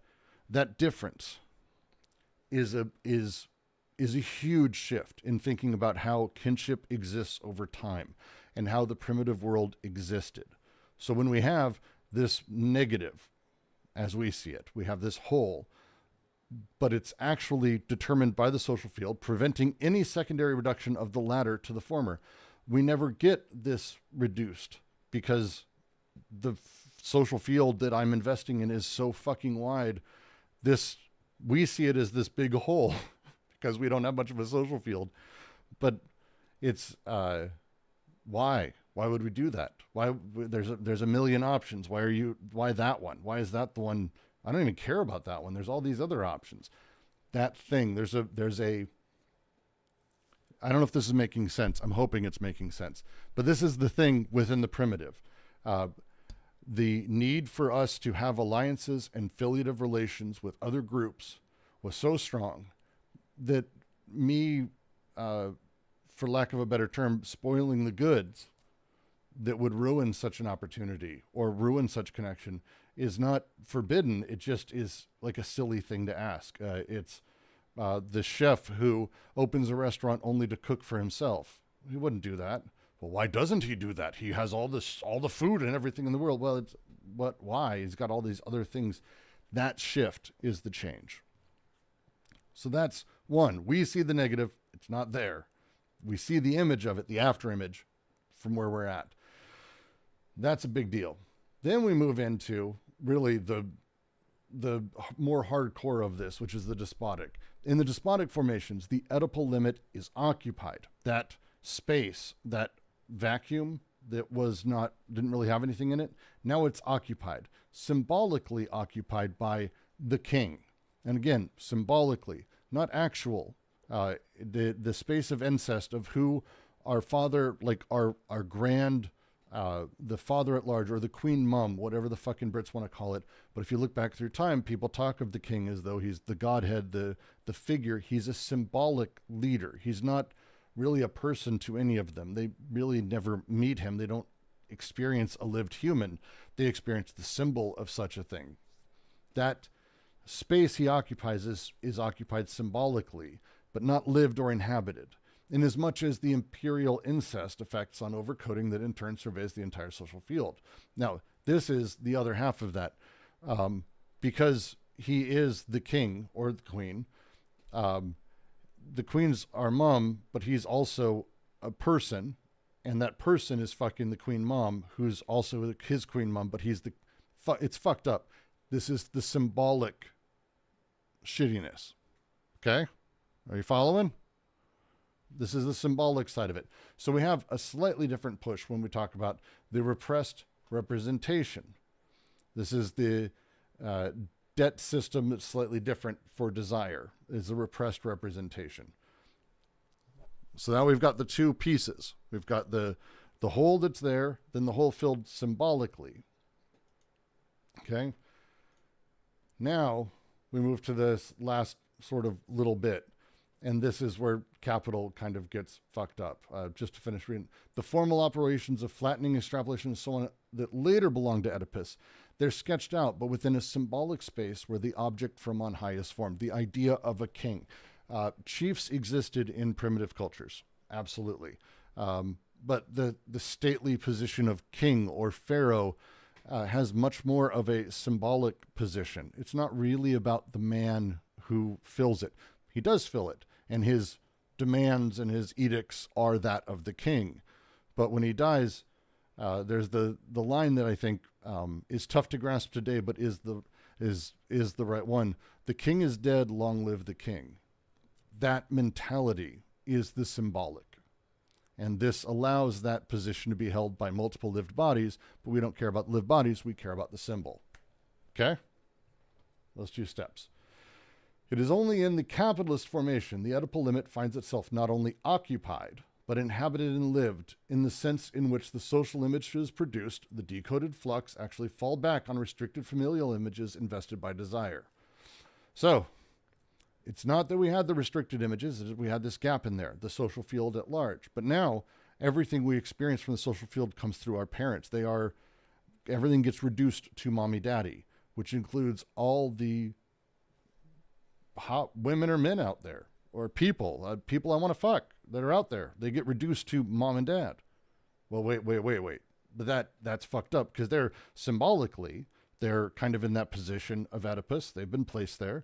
Speaker 1: difference is a huge shift in thinking about how kinship exists over time and how the primitive world existed. So when we have this negative, as we see it, we have this whole, but it's actually determined by the social field, preventing any secondary reduction of the latter to the former. We never get this reduced because the social field that I'm investing in is so fucking wide. We see it as this big hole because we don't have much of a social field. But it's why? Why would we do that? Why there's a million options. Why that one? Why is that the one? I don't even care about that one. There's all these other options. That thing, there's a, I don't know if this is making sense. I'm hoping it's making sense. But this is the thing within the primitive. The need for us to have alliances and affiliative relations with other groups was so strong that me, for lack of a better term, spoiling the goods that would ruin such an opportunity or ruin such connection is not forbidden. It just is like a silly thing to ask. It's the chef who opens a restaurant only to cook for himself. He wouldn't do that. Well, why doesn't he do that? He has all the food and everything in the world. Well, why? He's got all these other things. That shift is the change. So that's one. We see the negative. It's not there. We see the image of it, the after image from where we're at. That's a big deal. Then we move into really the more hardcore of this, which is the despotic. In the despotic formations, the Oedipal limit is occupied. That space, that vacuum that didn't really have anything in it, now it's occupied, symbolically occupied by the king. And again, symbolically, not actual. The space of incest of who our father, like our grand, the father at large, or the queen mum, whatever the fucking Brits want to call it. But if you look back through time, people talk of the king as though he's the godhead, the figure. He's a symbolic leader. He's not really a person to any of them. They really never meet him. They don't experience a lived human. They experience the symbol of such a thing. That space he occupies is occupied symbolically, but not lived or inhabited, inasmuch as the imperial incest affects on overcoding that in turn surveys the entire social field. Now, this is the other half of that. Because he is the king or the queen, the queen's our mom, but he's also a person, and that person is fucking the queen mom, who's also his queen mom, but it's fucked up. This is the symbolic shittiness. Okay? Are you following? This is the symbolic side of it. So we have a slightly different push when we talk about the repressed representation. This is the debt system that's slightly different for desire, is the repressed representation. So now we've got the two pieces. We've got the whole that's there, then the whole filled symbolically. Okay? Now we move to this last sort of little bit. And this is where capital kind of gets fucked up. Just to finish reading. The formal operations of flattening, extrapolation, and so on that later belonged to Oedipus, they're sketched out, but within a symbolic space where the object from on high is formed, the idea of a king. Chiefs existed in primitive cultures, absolutely. But the stately position of king or pharaoh has much more of a symbolic position. It's not really about the man who fills it. He does fill it, and his demands and his edicts are that of the king. But when he dies, there's the line that I think is tough to grasp today, but is the right one. The king is dead, long live the king. That mentality is the symbolic. And this allows that position to be held by multiple lived bodies, but we don't care about lived bodies, we care about the symbol. Okay? Those two steps. It is only in the capitalist formation the Oedipal limit finds itself not only occupied, but inhabited and lived in the sense in which the social image is produced, the decoded flux actually fall back on restricted familial images invested by desire. So it's not that we had the restricted images, it's that we had this gap in there, the social field at large. But now everything we experience from the social field comes through our parents. Everything gets reduced to mommy, daddy, which includes all the hot women or men out there, or people I want to fuck that are out there. They get reduced to mom and dad. Well, wait. But that's fucked up, because they're kind of in that position of Oedipus. They've been placed there.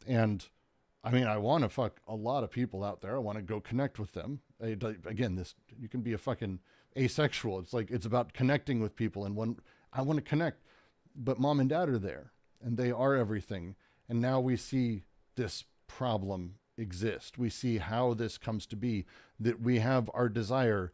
Speaker 1: And I mean, I want to fuck a lot of people out there. I want to go connect with them. Again, you can be a fucking asexual. It's about connecting with people. And I want to connect, but mom and dad are there and they are everything. And now we see this problem exist. We see how this comes to be, that we have our desire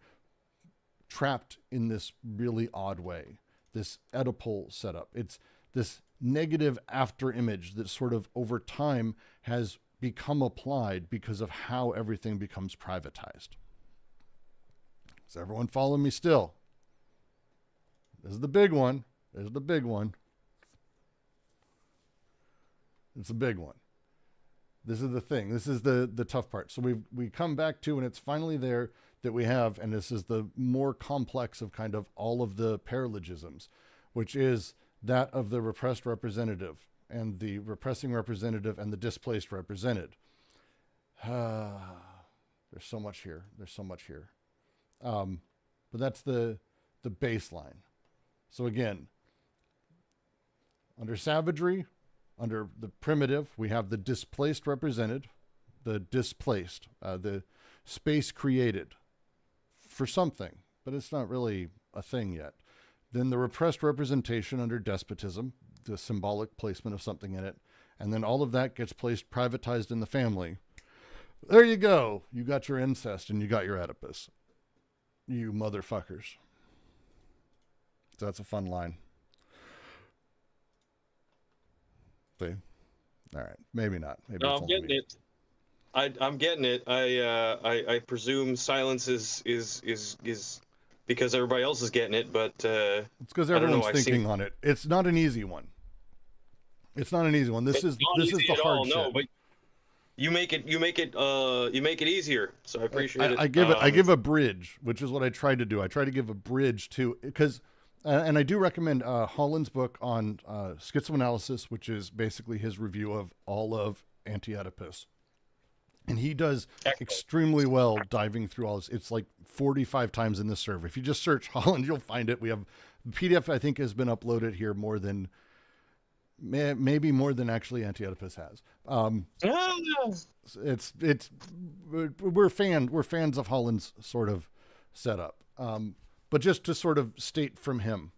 Speaker 1: trapped in this really odd way, this Oedipal setup. It's this negative after image that sort of over time has become applied because of how everything becomes privatized. Is everyone following me still? This is the big one. There's the big one. It's a big one. This is the thing. This is the tough part. So we come back to, and it's finally there that we have, and this is the more complex of kind of all of the paralogisms, which is that of the repressed representative and the repressing representative and the displaced represented. There's so much here. But that's the baseline. So again, under savagery, under the primitive, we have the displaced represented, the displaced, the space created for something, but it's not really a thing yet. Then the repressed representation under despotism, the symbolic placement of something in it, and then all of that gets placed privatized in the family. There you go. You got your incest and you got your Oedipus. You motherfuckers. So that's a fun line. See? All right. Maybe not. Maybe
Speaker 4: No, I'm getting it. I'm getting it. I presume silence is because everybody else is getting it, but
Speaker 1: it's because everyone's thinking on it. It's not an easy one. This is the hard shit. No, but
Speaker 4: you make it easier. So I appreciate it.
Speaker 1: I give a bridge, which is what I try to do. I try to give a bridge to, because and I do recommend Holland's book on schizoanalysis, which is basically his review of all of Anti-Oedipus. And he does extremely well diving through all this. It's like 45 times in the server. If you just search Holland, you'll find it. We have the PDF, I think, has been uploaded here maybe more than actually Anti-Oedipus has. We're fans of Holland's sort of setup. But just to sort of state from him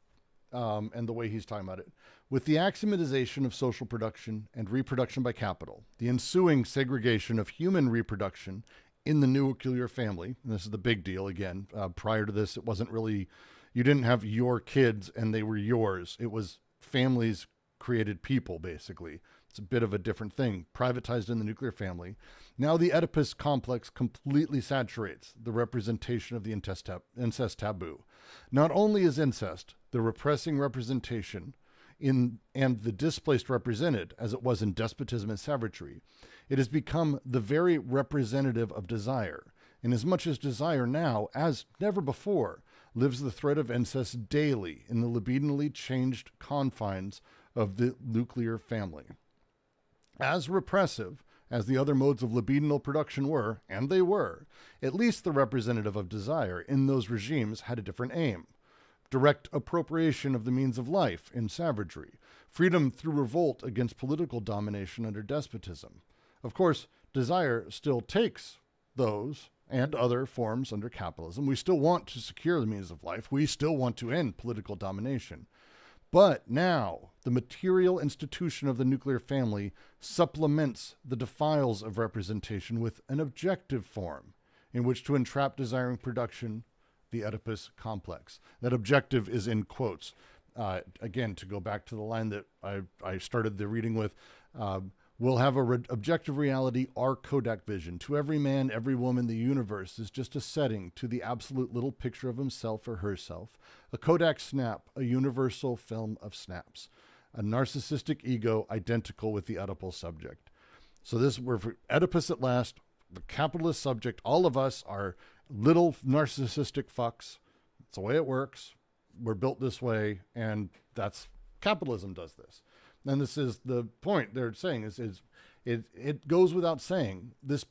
Speaker 1: and the way he's talking about it, with the axiomatization of social production and reproduction by capital, the ensuing segregation of human reproduction in the nuclear family, and this is the big deal again, prior to this, it wasn't really, you didn't have your kids and they were yours. It was families created people, basically. It's a bit of a different thing, privatized in the nuclear family. Now the Oedipus complex completely saturates the representation of the incest taboo. Not only is incest the repressing representation and the displaced represented, as it was in despotism and savagery, it has become the very representative of desire. Inasmuch as desire now, as never before, lives the thread of incest daily in the libidinally changed confines of the nuclear family. As repressive as the other modes of libidinal production were, and they were, at least the representative of desire in those regimes had a different aim. Direct appropriation of the means of life in savagery, freedom through revolt against political domination under despotism. Of course, desire still takes those and other forms under capitalism. We still want to secure the means of life. We still want to end political domination. But now, the material institution of the nuclear family supplements the defiles of representation with an objective form in which to entrap desiring production, the Oedipus complex. That objective is in quotes. Again, to go back to the line that I started the reading with, We'll have objective reality, our Kodak vision. To every man, every woman, the universe is just a setting to the absolute little picture of himself or herself. A Kodak snap, a universal film of snaps. A narcissistic ego identical with the Oedipal subject. So we're for Oedipus at last, the capitalist subject. All of us are little narcissistic fucks. It's the way it works. We're built this way, and that's capitalism does this. And this is the point they're saying is it goes without saying, this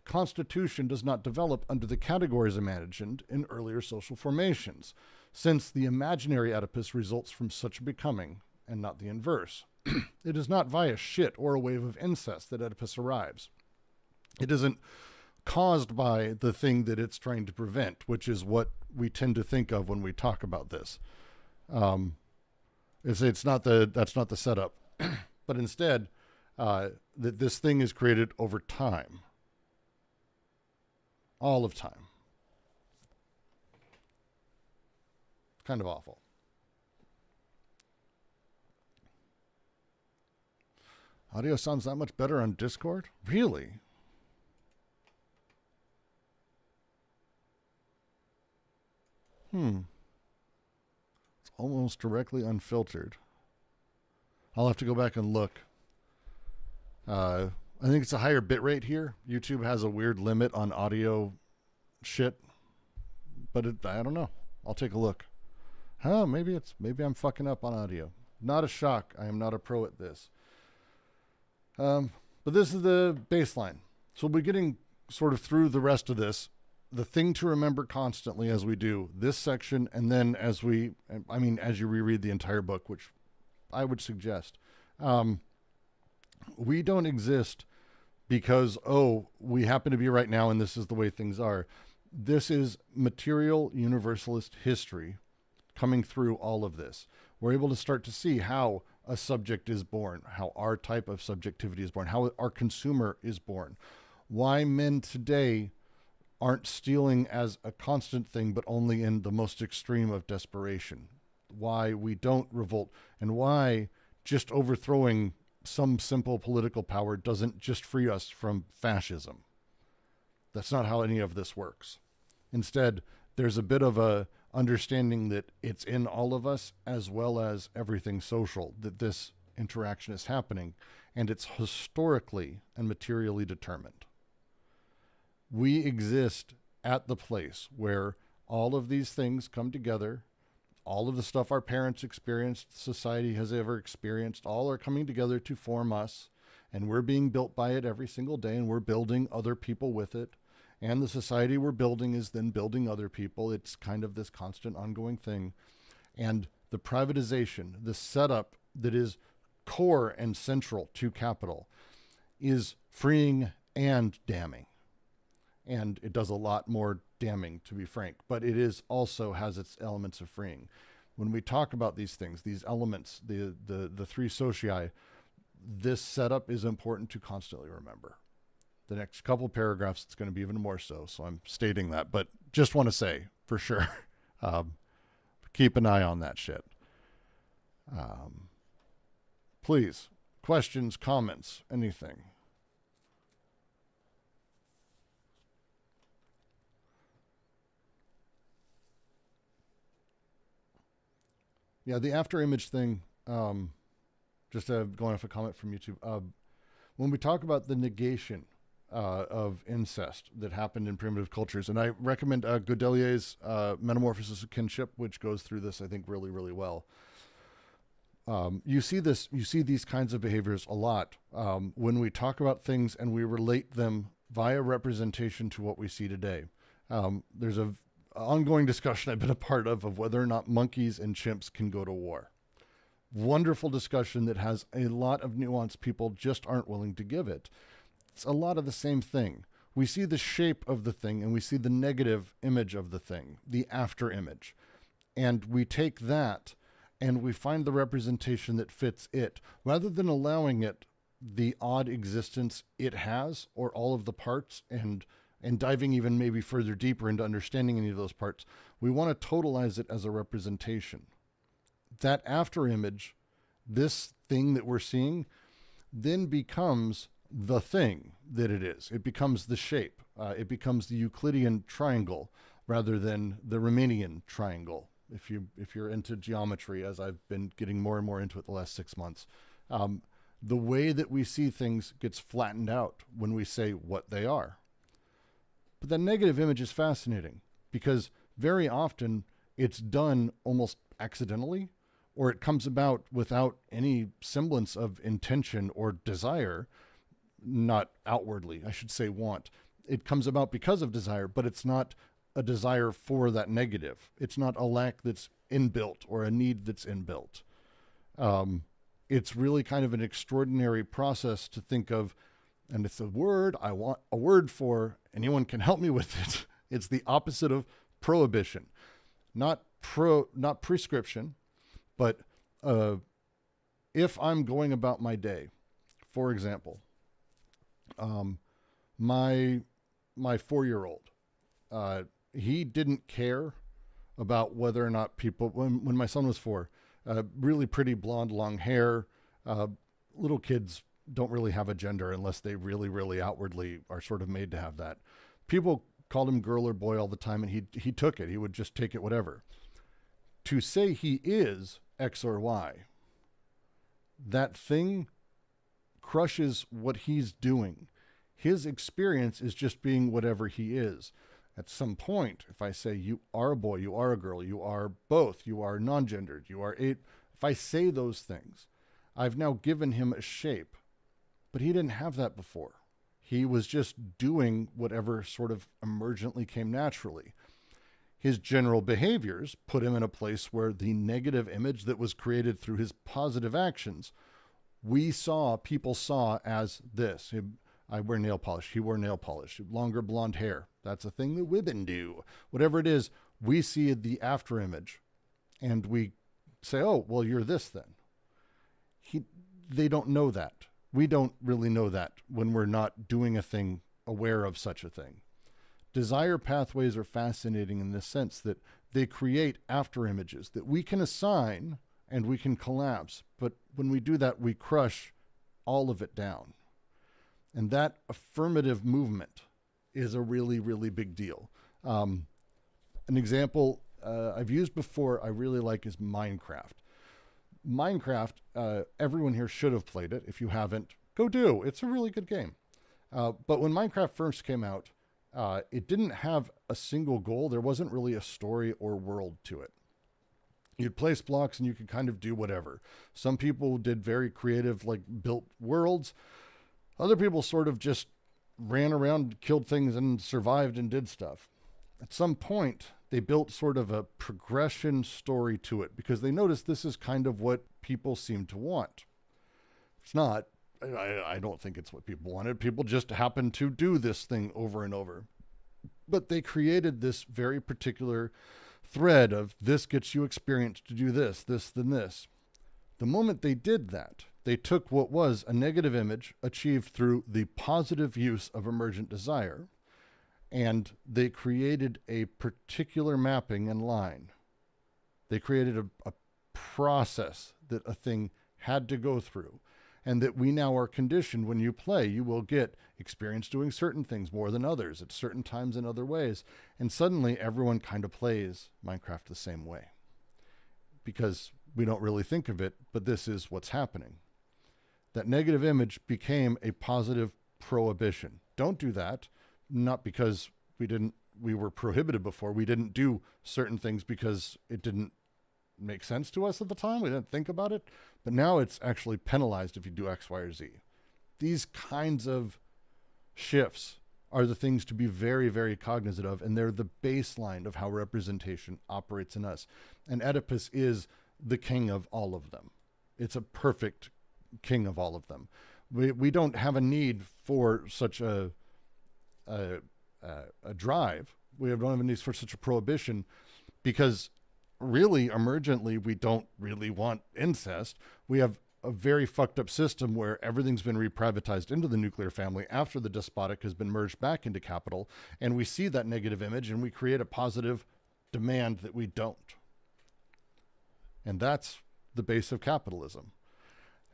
Speaker 1: constitution does not develop under the categories imagined in earlier social formations, since the imaginary Oedipus results from such becoming and not the inverse. It is not via shit or a wave of incest that Oedipus arrives. It isn't caused by the thing that it's trying to prevent, which is what we tend to think of when we talk about this. That's not the setup, but instead that this thing is created over time, all of time. Kind of awful. Audio sounds that much better on Discord? Really? It's almost directly unfiltered. I'll have to go back and look. I think it's a higher bit rate here. YouTube has a weird limit on audio shit, but I don't know. I'll take a look. Maybe I'm fucking up on audio. Not a shock. I am not a pro at this. But this is the baseline. So we'll be getting sort of through the rest of this. The thing to remember constantly as we do this section, and then as you reread the entire book, which I would suggest, we don't exist because, we happen to be right now and this is the way things are. This is material universalist history coming through all of this. We're able to start to see how a subject is born, how our type of subjectivity is born, how our consumer is born, why men today aren't stealing as a constant thing, but only in the most extreme of desperation, why we don't revolt, and why just overthrowing some simple political power doesn't just free us from fascism. That's not how any of this works. Instead, there's a bit of a understanding that it's in all of us as well as everything social, that this interaction is happening, and it's historically and materially determined. We exist at the place where all of these things come together. All of the stuff our parents experienced, society has ever experienced, all are coming together to form us, and we're being built by it every single day, and we're building other people with it. And the society we're building is then building other people. It's kind of this constant ongoing thing. And the privatization, the setup that is core and central to capital, is freeing and damning. And it does a lot more damning, to be frank, but it is also has its elements of freeing. When we talk about these things, these elements, the three socii, this setup is important to constantly remember. The next couple paragraphs, it's going to be even more so. So I'm stating that, but just want to say for sure, keep an eye on that shit. Please, questions, comments, anything. Yeah, the after image thing, just going off a comment from YouTube. When we talk about the negation of incest that happened in primitive cultures, and I recommend Godelier's Metamorphosis of Kinship, which goes through this, I think, really, really well. You see these kinds of behaviors a lot when we talk about things and we relate them via representation to what we see today. There's a ongoing discussion I've been a part of whether or not monkeys and chimps can go to war. Wonderful discussion that has a lot of nuance people just aren't willing to give it. It's a lot of the same thing. We see the shape of the thing and we see the negative image of the thing, the after image. And we take that and we find the representation that fits it, rather than allowing it the odd existence it has, or all of the parts, and diving even maybe further deeper into understanding any of those parts. We want to totalize it as a representation. That after image, this thing that we're seeing, then becomes the thing that it is. It becomes the shape. It becomes the Euclidean triangle rather than the Riemannian triangle. If you're into geometry, as I've been getting more and more into it the last 6 months, the way that we see things gets flattened out when we say what they are. But that negative image is fascinating because very often it's done almost accidentally, or it comes about without any semblance of intention or desire, not outwardly, I should say want. It comes about because of desire, but it's not a desire for that negative. It's not a lack that's inbuilt or a need that's inbuilt. It's really kind of an extraordinary process to think of, and it's a word I want a word for. Anyone can help me with it. It's the opposite of prohibition, not prescription, but if I'm going about my day, for example, my 4-year-old, he didn't care about whether or not people, when my son was 4, really pretty blonde, long hair. Little kids don't really have a gender unless they really, really outwardly are sort of made to have that. People called him girl or boy all the time, and he took it. He would just take it whatever. To say he is X or Y, that thing crushes what he's doing. His experience is just being whatever he is. At some point, if I say you are a boy, you are a girl, you are both, you are non-gendered, you are if I say those things, I've now given him a shape, but he didn't have that before. He was just doing whatever sort of emergently came naturally. His general behaviors put him in a place where the negative image that was created through his positive actions, people saw as this. I wear nail polish. He wore nail polish. Longer blonde hair. That's a thing that women do. Whatever it is, we see the after image and we say, oh, well, you're this then. They don't know that. We don't really know that when we're not doing a thing aware of such a thing. Desire pathways are fascinating in the sense that they create after images that we can assign and we can collapse. But when we do that, we crush all of it down. And that affirmative movement is a really, really big deal. An example I've used before I really like is Minecraft. Minecraft, everyone here should have played it. If you haven't, go do. It's a really good game. But when Minecraft first came out, it didn't have a single goal. There wasn't really a story or world to it. You'd place blocks and you could kind of do whatever. Some people did very creative, like built worlds. Other people sort of just ran around, killed things, and survived and did stuff. At some point, they built sort of a progression story to it because they noticed this is kind of what people seem to want. It's not. I don't think it's what people wanted. People just happened to do this thing over and over. But they created this very particular thread of this gets you experience to do this, then this. The moment they did that, they took what was a negative image achieved through the positive use of emergent desire, and they created a particular mapping and line. They created a process that a thing had to go through, and that we now are conditioned when you play, you will get experience doing certain things more than others at certain times in other ways. And suddenly everyone kind of plays Minecraft the same way because we don't really think of it, but this is what's happening. That negative image became a positive prohibition. Don't do that. Not because we were prohibited before. We didn't do certain things because it didn't make sense to us at the time. We didn't think about it. But now it's actually penalized if you do X, Y, or Z. These kinds of shifts are the things to be very, very cognizant of, and they're the baseline of how representation operates in us. And Oedipus is the king of all of them. It's a perfect king of all of them. We don't have a need for such a drive. We don't have a need for such a prohibition because really emergently we don't really want incest. We have a very fucked up system where everything's been reprivatized into the nuclear family after the despotic has been merged back into capital, and we see that negative image and we create a positive demand that we don't. And that's the base of capitalism.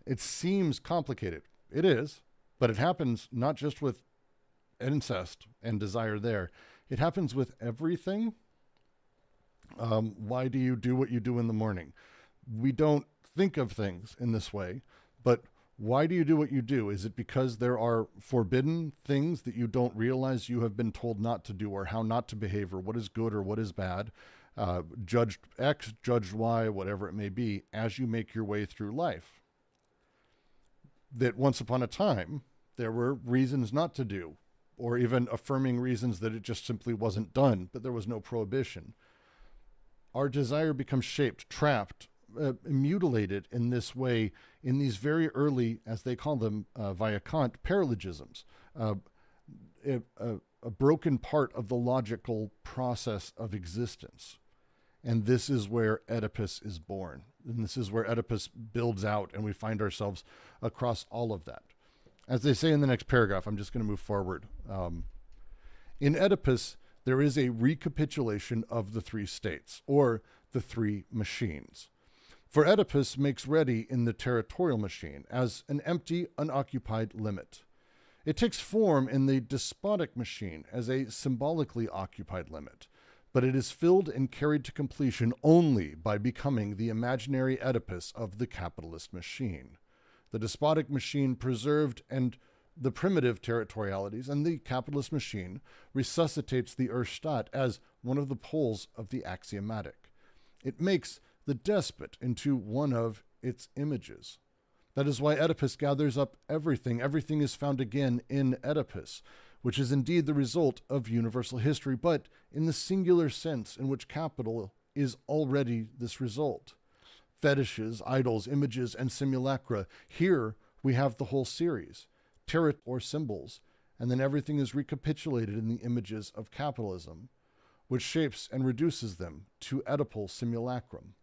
Speaker 1: It seems complicated. It is, but it happens not just with incest and desire there. It happens with everything. Why do you do what you do in the morning? We don't think of things in this way, but why do you do what you do? Is it because there are forbidden things that you don't realize you have been told not to do, or how not to behave, or what is good or what is bad? Judged X, judged Y, whatever it may be, as you make your way through life. That once upon a time, there were reasons not to do, or even affirming reasons that it just simply wasn't done, but there was no prohibition. Our desire becomes shaped, trapped, mutilated in this way, in these very early, as they call them via Kant, paralogisms, a broken part of the logical process of existence. And this is where Oedipus is born. And this is where Oedipus builds out, and we find ourselves across all of that. As they say in the next paragraph, I'm just going to move forward. In Oedipus, there is a recapitulation of the three states, or the three machines. For Oedipus makes ready in the territorial machine as an empty, unoccupied limit. It takes form in the despotic machine as a symbolically occupied limit, but it is filled and carried to completion only by becoming the imaginary Oedipus of the capitalist machine. The despotic machine preserved and the primitive territorialities, and the capitalist machine resuscitates the Urstadt as one of the poles of the axiomatic. It makes the despot into one of its images. That is why Oedipus gathers up everything. Everything is found again in Oedipus, which is indeed the result of universal history, but in the singular sense in which capital is already this result. Fetishes, idols, images, and simulacra. Here we have the whole series, tarot or symbols, and then everything is recapitulated in the images of capitalism, which shapes and reduces them to Oedipal simulacrum.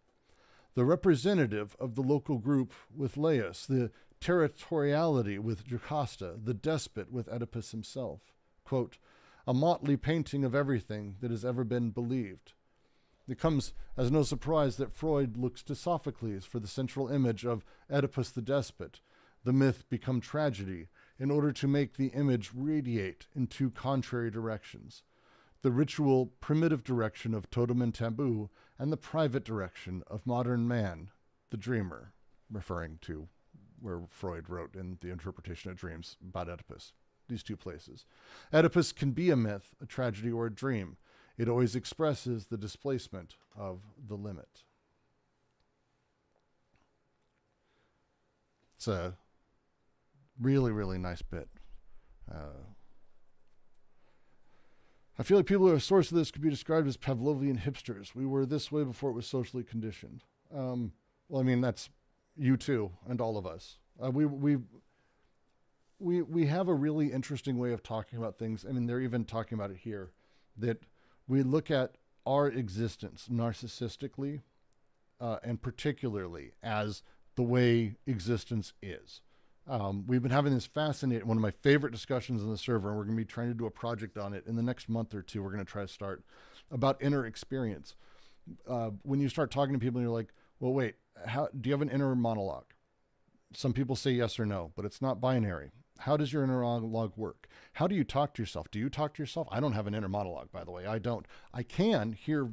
Speaker 1: The representative of the local group with Laius, the territoriality with Jocasta, the despot with Oedipus himself. Quote, a motley painting of everything that has ever been believed. It comes as no surprise that Freud looks to Sophocles for the central image of Oedipus the despot, the myth become tragedy, in order to make the image radiate in two contrary directions. The ritual primitive direction of totem and taboo, and the private direction of modern man, the dreamer, referring to where Freud wrote in The Interpretation of Dreams about Oedipus, these two places. Oedipus can be a myth, a tragedy, or a dream. It always expresses the displacement of the limit. It's a really, really nice bit. I feel like people who are a source of this could be described as Pavlovian hipsters. We were this way before it was socially conditioned. Well, I mean, that's you too, and all of us. We have a really interesting way of talking about things. I mean, they're even talking about it here, that we look at our existence narcissistically, and particularly as the way existence is. We've been having this fascinating, one of my favorite discussions on the server, and we're going to be trying to do a project on it in the next month or two. We're going to try to start about inner experience. When you start talking to people and you're like, well, wait, do you have an inner monologue? Some people say yes or no, but it's not binary. How does your inner monologue work? How do you talk to yourself? Do you talk to yourself? I don't have an inner monologue, by the way. I don't. I can hear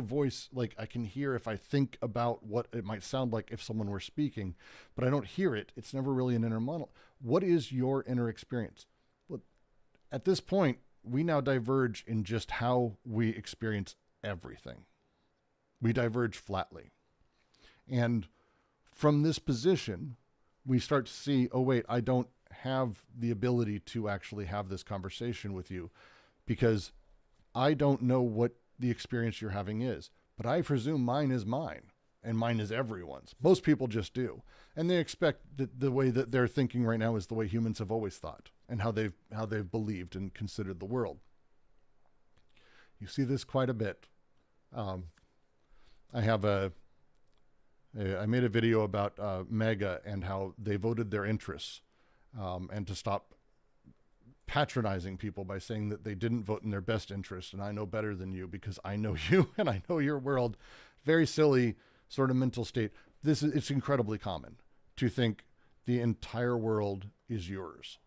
Speaker 1: voice, like I can hear if I think about what it might sound like if someone were speaking, but I don't hear it. It's never really an inner monologue. What is your inner experience? Well, at this point, we now diverge in just how we experience everything. We diverge flatly. And from this position, we start to see, oh, wait, I don't have the ability to actually have this conversation with you because I don't know what the experience you're having is, but I presume mine is mine and mine is everyone's. Most people just do. And they expect that the way that they're thinking right now is the way humans have always thought and how they've believed and considered the world. You see this quite a bit. I made a video about Mega and how they voted their interests. And to stop patronizing people by saying that they didn't vote in their best interest and I know better than you because I know you and I know your world. Very silly sort of mental state. It's incredibly common to think the entire world is yours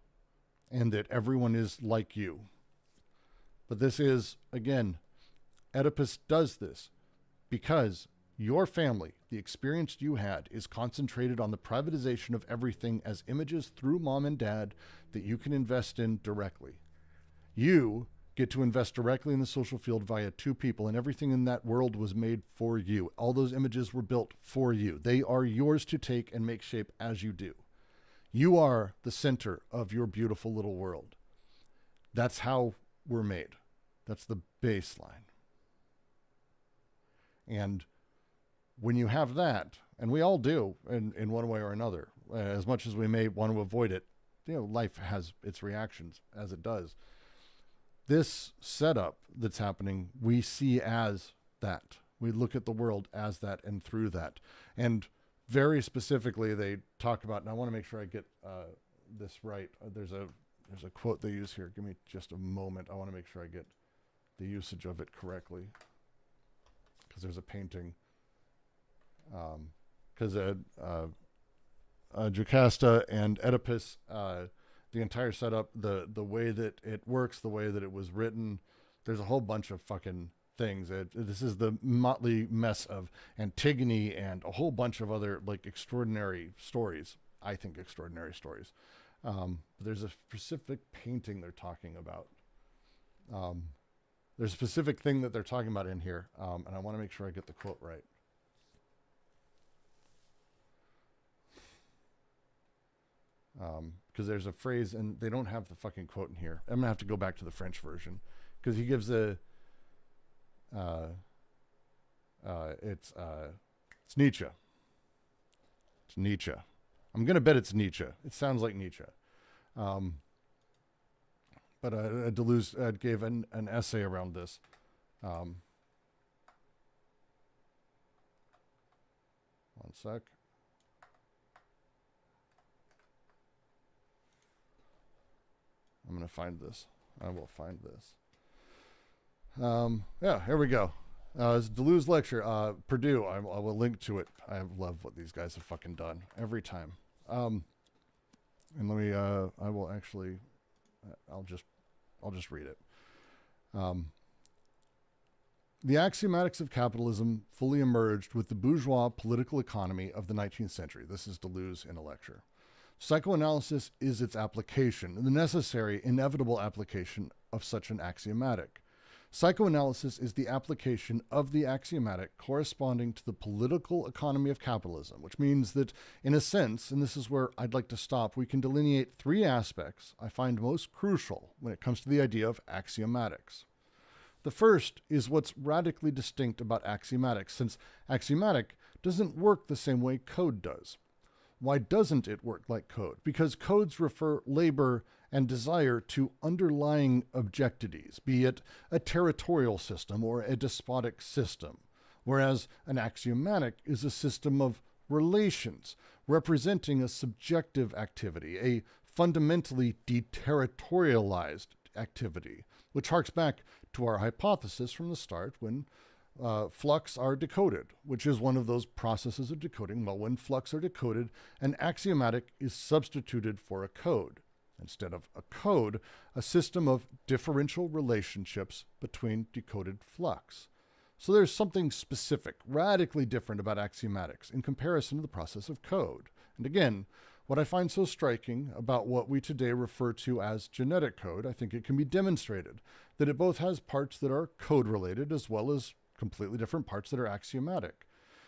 Speaker 1: and that everyone is like you. But this is, again, Oedipus does this because your family, the experience you had, is concentrated on the privatization of everything as images through mom and dad that you can invest in directly. You get to invest directly in the social field via two people, and everything in that world was made for you. All those images were built for you. They are yours to take and make shape as you do. You are the center of your beautiful little world. That's how we're made. That's the baseline. And when you have that, and we all do in one way or another, as much as we may want to avoid it, life has its reactions as it does. This setup that's happening, we see as that. We look at the world as that and through that. And very specifically, they talk about, and I want to make sure I get this right. There's a quote they use here. Give me just a moment. I want to make sure I get the usage of it correctly, because there's a painting. Because Jocasta and Oedipus, the entire setup, the way that it works, the way that it was written, there's a whole bunch of fucking things. This is the motley mess of Antigone and a whole bunch of other extraordinary stories. I think extraordinary stories. But there's a specific painting they're talking about. There's a specific thing that they're talking about in here, and I want to make sure I get the quote right. Because there's a phrase, and they don't have the fucking quote in here. I'm gonna have to go back to the French version, because he gives it's Nietzsche. It's Nietzsche. I'm gonna bet it's Nietzsche. It sounds like Nietzsche. But Deleuze gave an essay around this. One sec. I'm going to find this. I will find this. Yeah, here we go. It's Deleuze lecture. Purdue. I will link to it. I love what these guys have fucking done every time. And let me. I will actually. I'll just read it. The axiomatics of capitalism fully emerged with the bourgeois political economy of the 19th century. This is Deleuze in a lecture. Psychoanalysis is its application, the necessary, inevitable application of such an axiomatic. Psychoanalysis is the application of the axiomatic corresponding to the political economy of capitalism, which means that, in a sense, and this is where I'd like to stop, we can delineate three aspects I find most crucial when it comes to the idea of axiomatics. The first is what's radically distinct about axiomatics, since axiomatic doesn't work the same way code does. Why doesn't it work like code? Because codes refer labor and desire to underlying objectities, be it a territorial system or a despotic system, whereas an axiomatic is a system of relations representing a subjective activity, a fundamentally deterritorialized activity, which harks back to our hypothesis from the start when flux are decoded, which is one of those processes of decoding. Well, when flux are decoded, an axiomatic is substituted for a code. Instead of a code, a system of differential relationships between decoded flux. So there's something specific, radically different about axiomatics in comparison to the process of code. And again, what I find so striking about what we today refer to as genetic code, I think it can be demonstrated that it both has parts that are code-related as well as completely different parts that are axiomatic.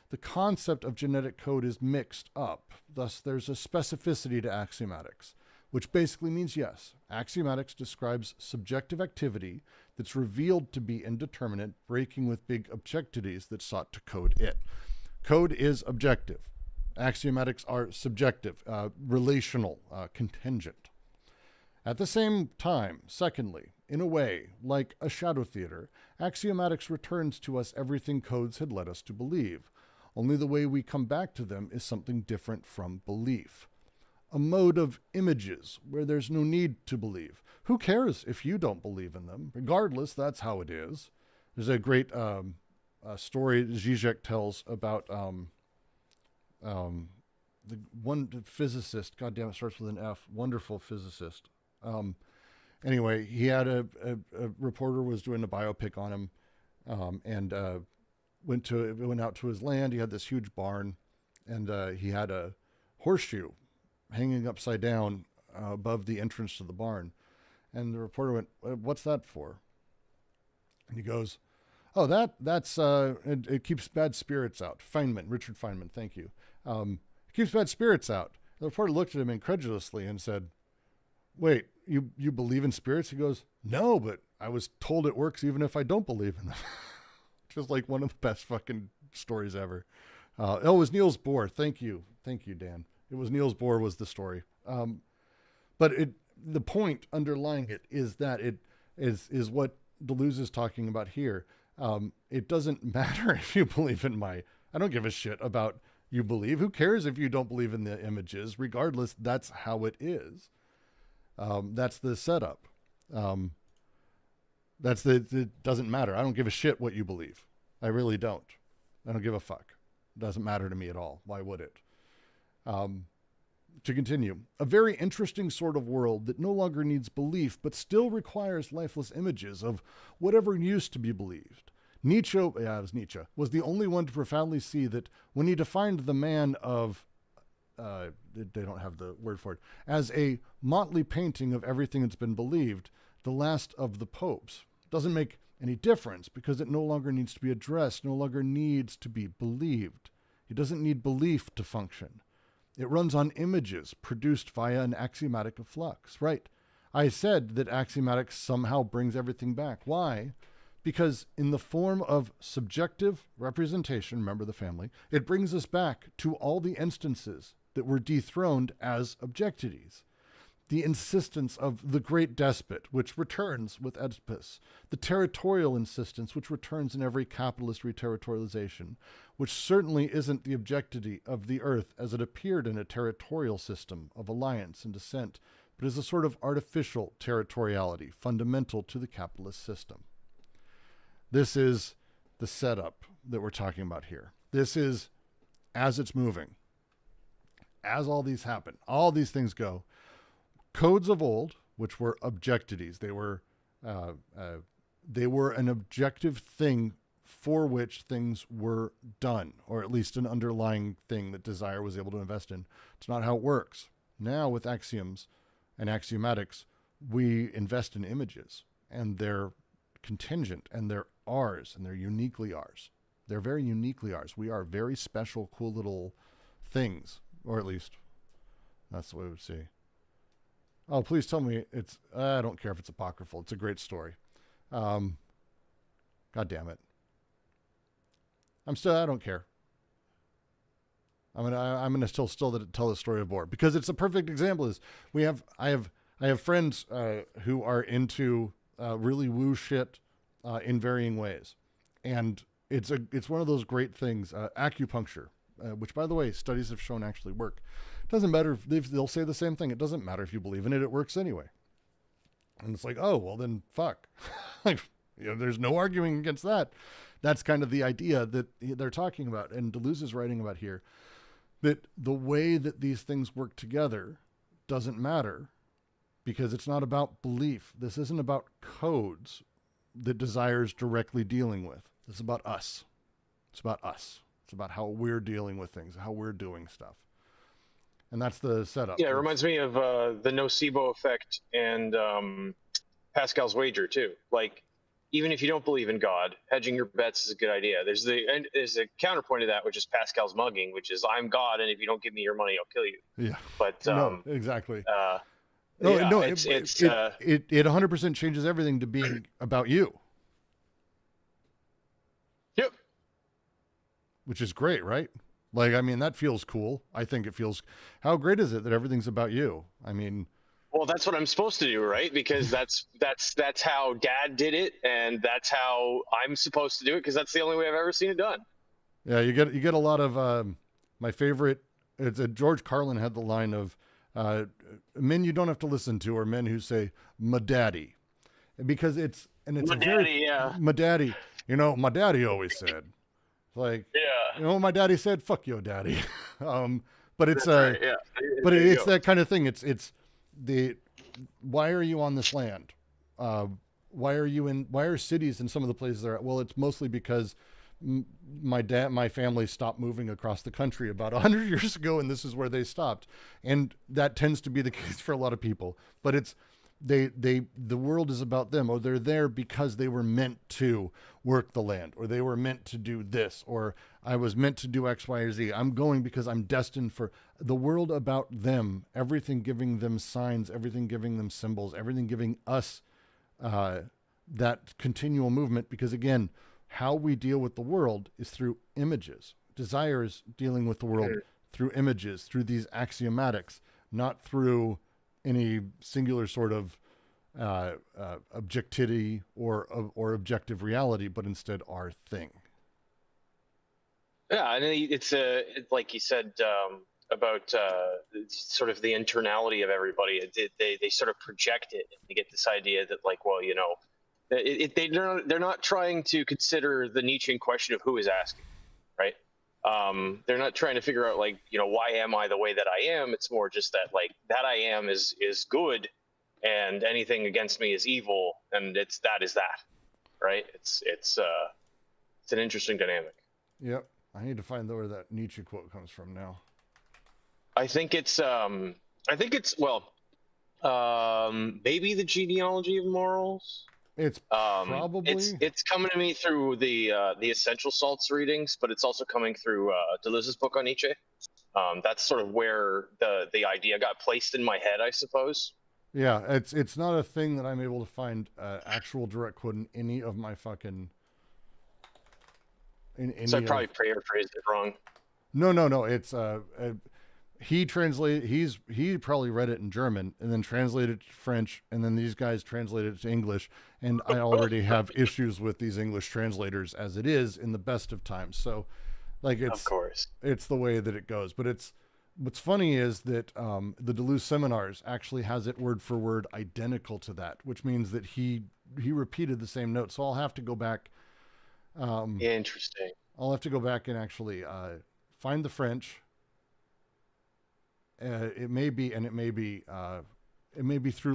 Speaker 1: The concept of genetic code is mixed up. Thus, there's a specificity to axiomatics, which basically means, yes, axiomatics describes subjective activity that's revealed to be indeterminate, breaking with big objectivities that sought to code it. Code is objective. Axiomatics are subjective, relational, contingent. At the same time, secondly, in a way, like a shadow theater, axiomatics returns to us everything codes had led us to believe. Only the way we come back to them is something different from belief. A mode of images where there's no need to believe. Who cares if you don't believe in them? Regardless, that's how it is. There's a great story Zizek tells about the one physicist, goddamn, it starts with an F, wonderful physicist. Anyway, he had a reporter was doing a biopic on him, and went out to his land. He had this huge barn, and he had a horseshoe hanging upside down above the entrance to the barn. And the reporter went, "What's that for?" And he goes, "Oh, that's it keeps bad spirits out." Richard Feynman, thank you. It keeps bad spirits out. The reporter looked at him incredulously and said, "Wait, you believe in spirits?" He goes, "No, but I was told it works even if I don't believe in them." Just like one of the best fucking stories ever. It was Niels Bohr. Thank you, Dan. It was Niels Bohr was the story. But the point underlying it is that it is what Deleuze is talking about here. It doesn't matter if you believe in I don't give a shit about you believe. Who cares if you don't believe in the images? Regardless, that's how it is. That's the setup. It doesn't matter. I don't give a shit what you believe. I really don't. I don't give a fuck. It doesn't matter to me at all. Why would it? To continue, a very interesting sort of world that no longer needs belief, but still requires lifeless images of whatever used to be believed. Nietzsche was the only one to profoundly see that when he defined the man of, they don't have the word for it, as a motley painting of everything that's been believed, the last of the popes. Doesn't make any difference because it no longer needs to be addressed, no longer needs to be believed. It doesn't need belief to function. It runs on images produced via an axiomatic flux. Right. I said that axiomatic somehow brings everything back. Why? Because in the form of subjective representation, remember the family, it brings us back to all the instances that were dethroned as objectivities. The insistence of the great despot, which returns with Oedipus, the territorial insistence, which returns in every capitalist reterritorialization, which certainly isn't the objectivity of the earth as it appeared in a territorial system of alliance and descent, but is a sort of artificial territoriality fundamental to the capitalist system. This is the setup that we're talking about here. This is as it's moving, as all these happen, all these things go. Codes of old, which were objectivities, they were an objective thing for which things were done, or at least an underlying thing that desire was able to invest in. It's not how it works. Now with axioms and axiomatics, we invest in images, and they're contingent, and they're ours, and they're uniquely ours. They're very uniquely ours. We are very special, cool little things, or at least that's the way we would say. Oh, please tell me I don't care if it's apocryphal. It's a great story. God damn it. I don't care. I'm gonna still tell the story of Bohr because it's a perfect example. I have friends who are into really woo shit in varying ways, and it's one of those great things. Acupuncture, which by the way, studies have shown actually work. Doesn't matter if they'll say the same thing. It doesn't matter if you believe in it. It works anyway. And it's like, oh, well then fuck. There's no arguing against that. That's kind of the idea that they're talking about. And Deleuze is writing about here that the way that these things work together doesn't matter because it's not about belief. This isn't about codes that desire's directly dealing with. This is about us. It's about us. It's about how we're dealing with things, how we're doing stuff. And that's the setup.
Speaker 4: Yeah, it reminds me of the nocebo effect and Pascal's wager too. Like, even if you don't believe in God, hedging your bets is a good idea. There's a counterpoint to that, which is Pascal's mugging, which is I'm God, and if you don't give me your money, I'll kill you.
Speaker 1: Yeah.
Speaker 4: But
Speaker 1: no, exactly.
Speaker 4: It
Speaker 1: 100% changes everything to being about you.
Speaker 4: Yep.
Speaker 1: Which is great, right? Like, I mean, that feels cool. I think it feels. How great is it that everything's about you? I mean.
Speaker 4: Well, that's what I'm supposed to do, right? Because that's how Dad did it, and that's how I'm supposed to do it, because that's the only way I've ever seen it done.
Speaker 1: Yeah, you get a lot of my favorite. It's George Carlin had the line of men you don't have to listen to are men who say "my daddy," because it's
Speaker 4: my daddy, yeah.
Speaker 1: My daddy. You know, my daddy always said. Like, yeah. You know what my daddy said? Fuck your daddy. but it's
Speaker 2: That's right, yeah.
Speaker 1: but
Speaker 2: There you
Speaker 1: it's
Speaker 2: go.
Speaker 1: that kind of thing. It's the why are you on this land? Why are cities in some of the places they're at? Well, it's mostly because my family stopped moving across the country about 100 years ago, and this is where they stopped. And that tends to be the case for a lot of people. But it's the world is about them, or they're there because they were meant to work the land, or they were meant to do this, or I was meant to do X, Y, or Z. I'm going because I'm destined for the world about them, everything giving them signs, everything giving them symbols, everything giving us that continual movement. Because again, how we deal with the world is through images. Desire is dealing with the world through images, through these axiomatics, not through any singular sort of objectivity or objective reality, but instead our thing.
Speaker 4: Yeah, and it's like you said about sort of the internality of everybody. They sort of project it. They get this idea that, like, well, you know, they're not trying to consider the Nietzschean question of who is asking, right? They're not trying to figure out, like, you know, why am I the way that I am? It's more just that, like, that I am is good, and anything against me is evil, and that is that, right? It's an interesting dynamic.
Speaker 1: Yep. I need to find where that Nietzsche quote comes from now.
Speaker 4: I think it's well, maybe the genealogy of morals.
Speaker 1: It's probably
Speaker 4: it's coming to me through the Essential Salts readings, but it's also coming through Deleuze's book on Nietzsche. That's sort of where the idea got placed in my head, I suppose.
Speaker 1: Yeah, it's not a thing that I'm able to find actual direct quote in any of my fucking.
Speaker 4: So I probably paraphrased it wrong.
Speaker 1: No. It's he probably read it in German and then translated it to French, and then these guys translated it to English, and I already have issues with these English translators as it is in the best of times. So, like,
Speaker 4: Of course.
Speaker 1: it's the way that it goes. But what's funny is that the Deleuze Seminars actually has it word for word identical to that, which means that he repeated the same note. So I'll have to go back.
Speaker 4: Interesting.
Speaker 1: I'll have to go back and actually find the French. It may be through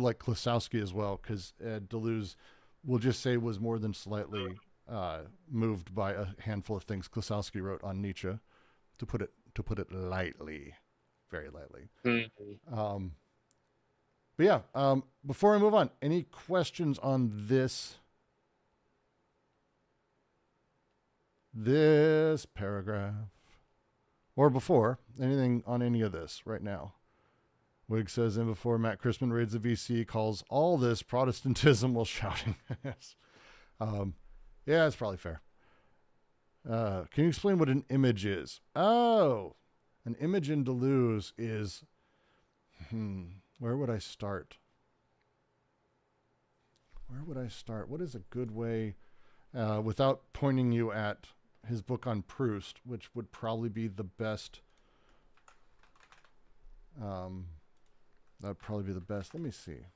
Speaker 1: like Klosowski as well, because Deleuze, we'll just say, was more than slightly moved by a handful of things Klosowski wrote on Nietzsche, to put it lightly, very lightly.
Speaker 4: Mm-hmm.
Speaker 1: But yeah, before I move on, any questions on this paragraph? Or before, anything on any of this right now? Wig says, and before Matt Christman raids the VC, calls all this Protestantism while shouting. Yes. Yeah, it's probably fair. Can you explain what an image is? Oh, an image in Deleuze is, where would I start? What is a good way, without pointing you at his book on Proust, which would probably be the best. That'd probably be the best. Let me see.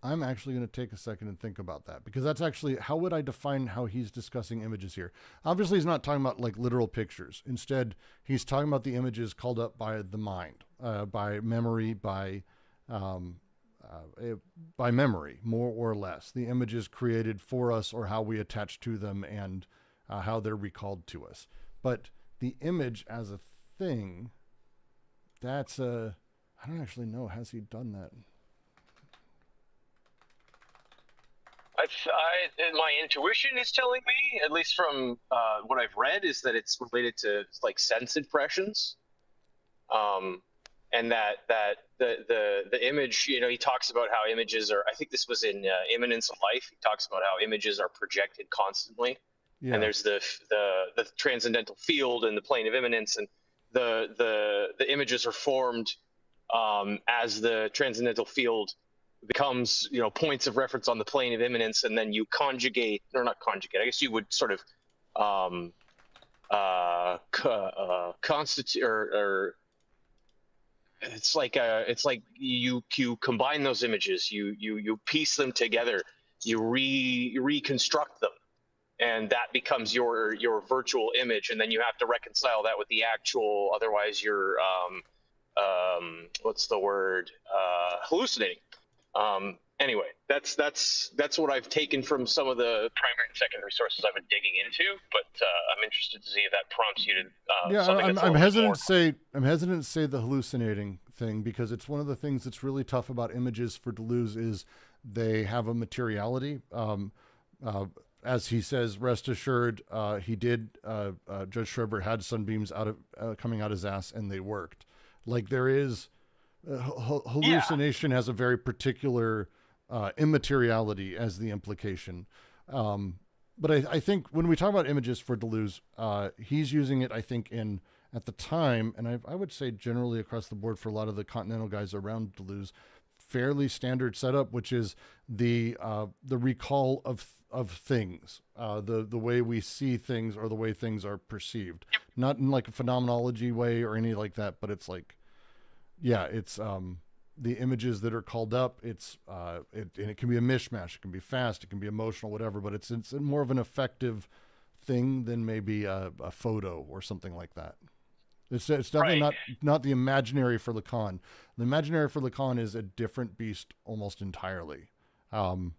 Speaker 1: I'm actually going to take a second and think about that, because that's actually, how would I define how he's discussing images here? Obviously, he's not talking about like literal pictures. Instead, he's talking about the images called up by the mind, by memory, by memory, more or less. The images created for us, or how we attach to them, and how they're recalled to us. But the image as a thing, that's I don't actually know. Has he done that?
Speaker 4: My intuition is telling me, at least from what I've read, is that it's related to like sense impressions, and that the image, you know, he talks about how images are. I think this was in Immanence of Life. He talks about how images are projected constantly, and there's the transcendental field and the plane of immanence, and the images are formed as the transcendental field becomes, you know, points of reference on the plane of immanence, and then you conjugate, or not conjugate, I guess you would sort of constitute or it's like you combine those images, you piece them together, you reconstruct them, and that becomes your virtual image, and then you have to reconcile that with the actual, otherwise you're what's the word, hallucinating. Anyway, that's what I've taken from some of the primary and secondary sources I've been digging into, but I'm interested to see if that prompts you to
Speaker 1: Yeah,
Speaker 4: something that's
Speaker 1: I'm
Speaker 4: a little bit
Speaker 1: hesitant
Speaker 4: more.
Speaker 1: to say I'm hesitant to say the hallucinating thing, because it's one of the things that's really tough about images for Deleuze is they have a materiality. As he says, rest assured, he did. Judge Schreiber had sunbeams out of coming out his ass, and they worked. Like there is hallucination has a very particular immateriality as the implication. But I think when we talk about images for Deleuze, he's using it, I think, in at the time, and I would say generally across the board for a lot of the continental guys around Deleuze, fairly standard setup, which is the recall of things, the way we see things or the way things are perceived, not in like a phenomenology way or any like that, but it's like, yeah, it's the images that are called up. It's and it can be a mishmash. It can be fast. It can be emotional, whatever. But it's more of an effective thing than maybe a photo or something like that. It's definitely
Speaker 4: Right.
Speaker 1: not the imaginary for Lacan. The imaginary for Lacan is a different beast almost entirely. Even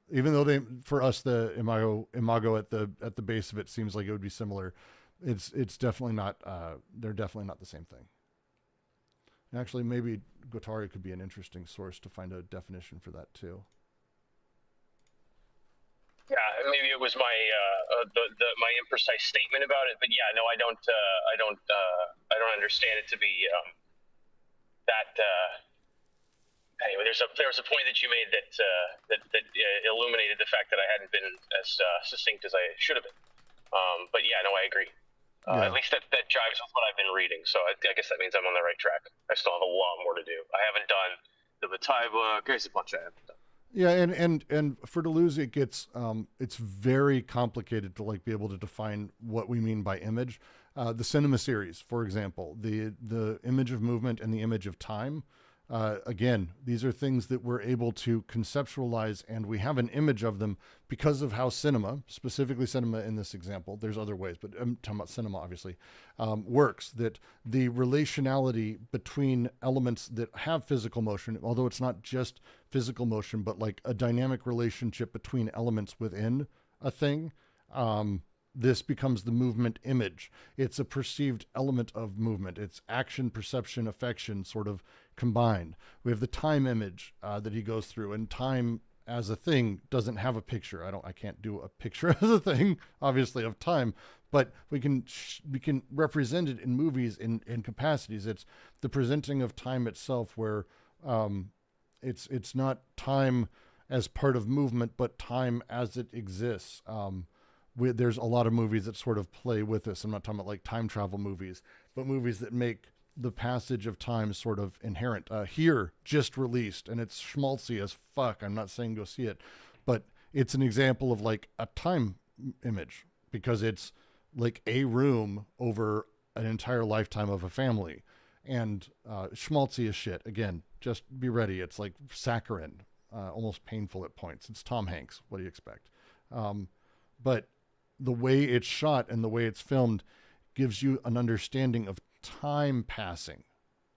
Speaker 1: though for us the imago at the base of it seems like it would be similar, it's definitely not. They're definitely not the same thing. And actually, maybe guattari could be an interesting source to find a definition for that too.
Speaker 4: Yeah, maybe it was my imprecise statement about it, but yeah, no, I don't understand it to be that. Anyway, there was a point that you made that illuminated the fact that I hadn't been as succinct as I should have been. But yeah, no, I agree.
Speaker 1: Yeah.
Speaker 4: At least that jives with what I've been reading, so I guess that means I'm on the right track. I still have a lot more to do. I haven't done the Bataille book. There's a bunch I haven't done.
Speaker 1: Yeah, and for Deleuze, it gets it's very complicated to like be able to define what we mean by image. The cinema series, for example, the image of movement and the image of time. Again, these are things that we're able to conceptualize, and we have an image of them because of how cinema, specifically cinema in this example, there's other ways, but I'm talking about cinema, obviously, works, that the relationality between elements that have physical motion, although it's not just physical motion, but like a dynamic relationship between elements within a thing, this becomes the movement image. It's a perceived element of movement. It's action, perception, affection sort of combined. We have the time image that he goes through, and time as a thing doesn't have a picture. I can't do a picture as a thing, obviously, of time, but we can represent it in movies in capacities. It's the presenting of time itself, where it's not time as part of movement, but time as it exists. There's a lot of movies that sort of play with this. I'm not talking about like time travel movies, but movies that make the passage of time sort of inherent. Here, just released, and it's schmaltzy as fuck. I'm not saying go see it, but it's an example of like a time image, because it's like a room over an entire lifetime of a family. And schmaltzy as shit. Again, just be ready. It's like saccharine, almost painful at points. It's Tom Hanks. What do you expect? But the way it's shot and the way it's filmed gives you an understanding of time passing,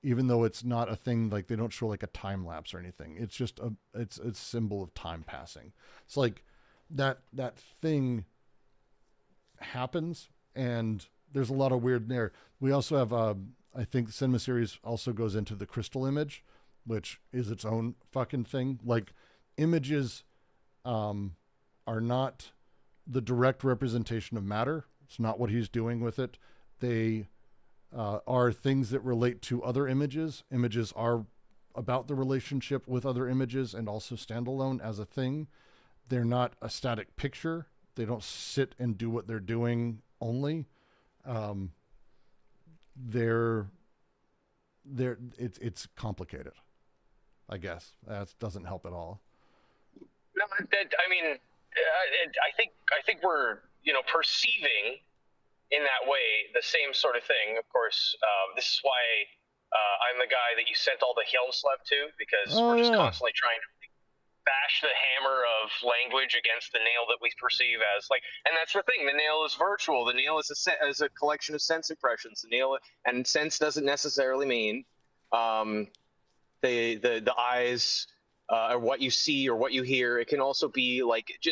Speaker 1: even though it's not a thing, like they don't show like a time lapse or anything. It's just it's a symbol of time passing. It's like that thing happens, and there's a lot of weird there. We also have I think the cinema series also goes into the crystal image, which is its own fucking thing. Like images are not the direct representation of matter. It's not what he's doing with it. They are things that relate to other images. Images are about the relationship with other images and also standalone as a thing. They're not a static picture. They don't sit and do what they're doing only. It's complicated, I guess. That doesn't help at all.
Speaker 4: No, I mean, I think we're
Speaker 5: perceiving in that way the same sort of thing. Of course, this is why I'm the guy that you sent all the Helmslab to, because we're just constantly trying to bash the hammer of language against the nail that we perceive as and that's the thing. The nail is virtual. The nail is a collection of sense impressions. The nail, and sense doesn't necessarily mean the eyes or what you see or what you hear. It can also be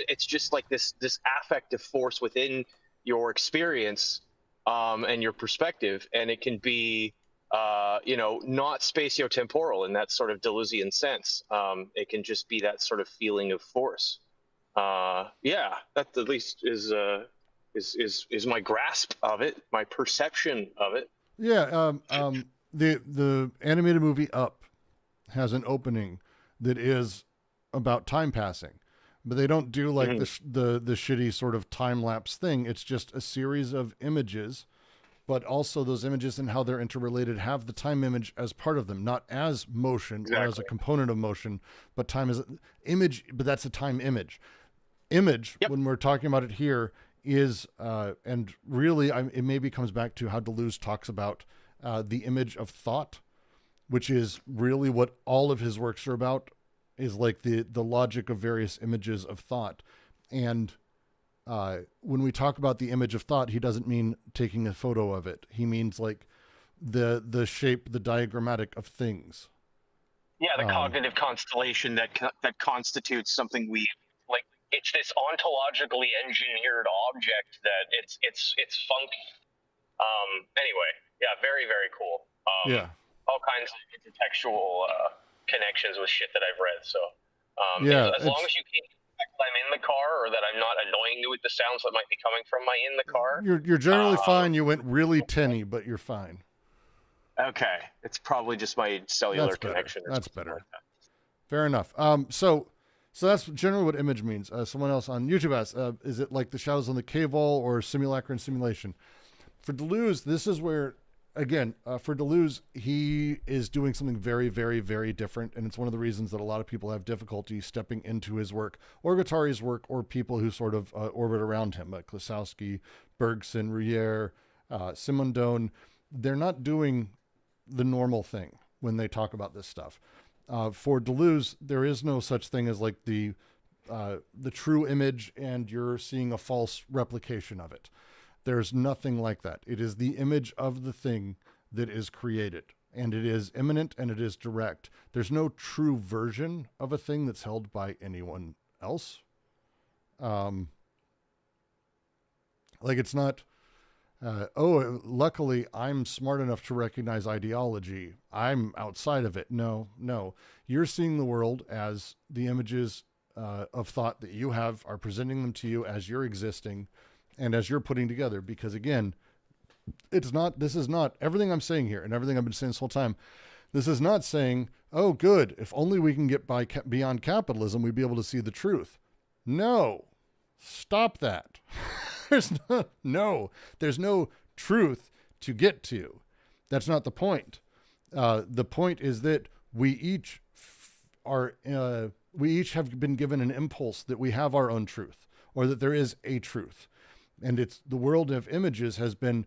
Speaker 5: it's just like this affective force within your experience and your perspective, and it can be not spatiotemporal in that sort of Deleuzian sense. It can just be that sort of feeling of force. That at least is my grasp of it, my perception of it.
Speaker 1: Yeah. The animated movie Up has an opening that is about time passing, but they don't do like the shitty sort of time lapse thing. It's just a series of images, but also those images and how they're interrelated have the time image as part of them, not as motion or as a component of motion, but time is image, but that's a time image. Image, when we're talking about it here, is, and really it maybe comes back to how Deleuze talks about the image of thought, which is really what all of his works are about, is like the logic of various images of thought. And when we talk about the image of thought, he doesn't mean taking a photo of it. He means like the shape, the diagrammatic of things.
Speaker 5: Yeah, the cognitive constellation that constitutes something we like. It's this ontologically engineered object that it's funky. Anyway, yeah, very, very cool. All kinds of intertextual connections with shit that I've read. So as long as you can't expect that I'm in the car or that I'm not annoying you with the sounds that might be coming from my in the car,
Speaker 1: you're generally fine. You went really tinny, but you're fine.
Speaker 5: Okay, it's probably just my cellular connection.
Speaker 1: That's better. Like that. Fair enough. So that's generally what image means. Someone else on YouTube asked, is it like the shadows on the cave wall or simulacra and simulation? For Deleuze, this is where, again, for Deleuze, he is doing something very, very, very different. And it's one of the reasons that a lot of people have difficulty stepping into his work or Guattari's work or people who sort of orbit around him, like Klosowski, Bergson, Rouillère, Simondon. They're not doing the normal thing when they talk about this stuff. For Deleuze, there is no such thing as like the true image and you're seeing a false replication of it. There's nothing like that. It is the image of the thing that is created, and it is immanent and it is direct. There's no true version of a thing that's held by anyone else. Like it's not, luckily I'm smart enough to recognize ideology. I'm outside of it. No. You're seeing the world as the images of thought that you have are presenting them to you as you're existing and as you're putting together, because again, this is not everything I'm saying here and everything I've been saying this whole time. This is not saying, oh, good, if only we can get beyond capitalism, we'd be able to see the truth. No, stop that. There's no truth to get to. That's not the point. The point is that we each have been given an impulse that we have our own truth, or that there is a truth. And it's the world of images has been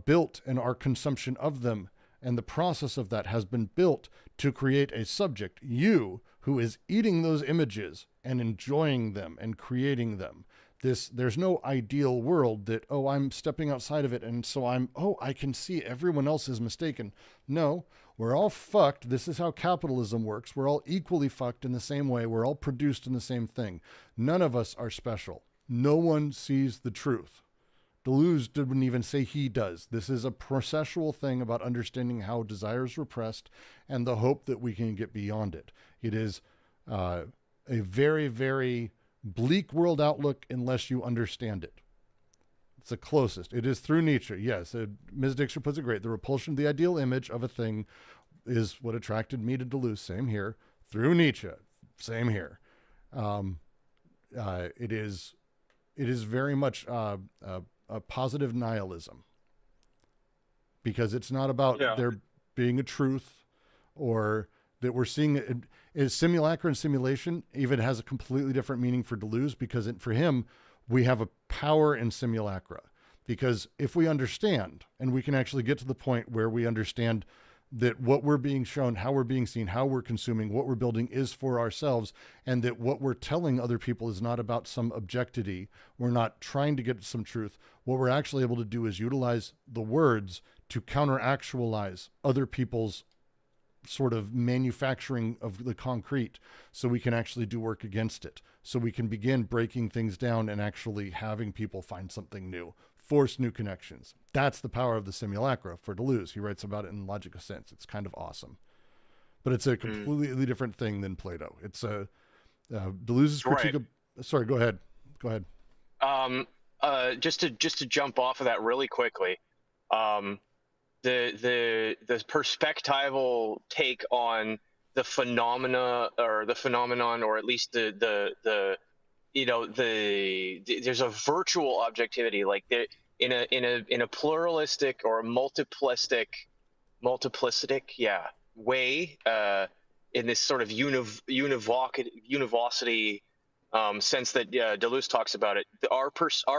Speaker 1: built, and our consumption of them and the process of that has been built to create a subject, you, who is eating those images and enjoying them and creating them. There's no ideal world that, oh, I'm stepping outside of it and so I can see everyone else is mistaken. No, we're all fucked. This is how capitalism works. We're all equally fucked in the same way. We're all produced in the same thing. None of us are special. No one sees the truth. Deleuze didn't even say he does. This is a processual thing about understanding how desire is repressed and the hope that we can get beyond it. It is a very, very bleak world outlook unless you understand it. It's the closest. It is through Nietzsche. Yes, Ms. Dixer puts it great. The repulsion of the ideal image of a thing is what attracted me to Deleuze. Same here. Through Nietzsche. Same here. It is very much a positive nihilism, because it's not about there being a truth or that we're seeing it. Is simulacra and simulation even has a completely different meaning for Deleuze, because for him, we have a power in simulacra, because if we understand, and we can actually get to the point where we understand that what we're being shown, how we're being seen, how we're consuming, what we're building is for ourselves, and that what we're telling other people is not about some objectivity. We're not trying to get some truth. What we're actually able to do is utilize the words to counter-actualize other people's sort of manufacturing of the concrete, so we can actually do work against it. So we can begin breaking things down and actually having people find something new, force new connections. That's the power of the simulacra for Deleuze. He writes about it in Logic of Sense. It's kind of awesome, but it's a completely different thing than Plato. It's a Deleuze's critique of. Sorry, go ahead.
Speaker 5: Just to jump off of that really quickly, the perspectival take on the phenomenon, or at least the there's a virtual objectivity, like there in a pluralistic or a multiplistic way, in this sort of univocity sense that Deleuze talks about it. Our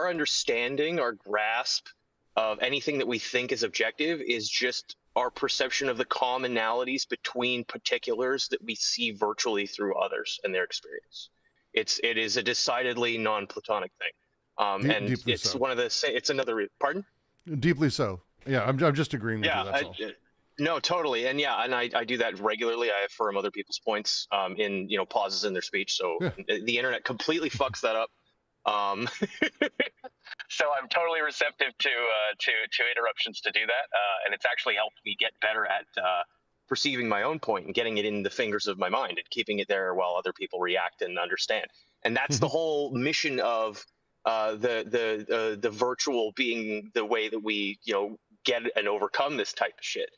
Speaker 5: understanding, our grasp of anything that we think is objective is just our perception of the commonalities between particulars that we see virtually through others and their experience. It is a decidedly non-Platonic thing, and it's so. It's another. Pardon?
Speaker 1: Deeply so. Yeah, I'm just agreeing with you. That's all.
Speaker 5: No, totally, and I do that regularly. I affirm other people's points in pauses in their speech. So the internet completely fucks that up. So I'm totally receptive to interruptions to do that, and it's actually helped me get better at perceiving my own point and getting it in the fingers of my mind and keeping it there while other people react and understand. And that's the whole mission of the virtual being the way that we get and overcome this type of shit.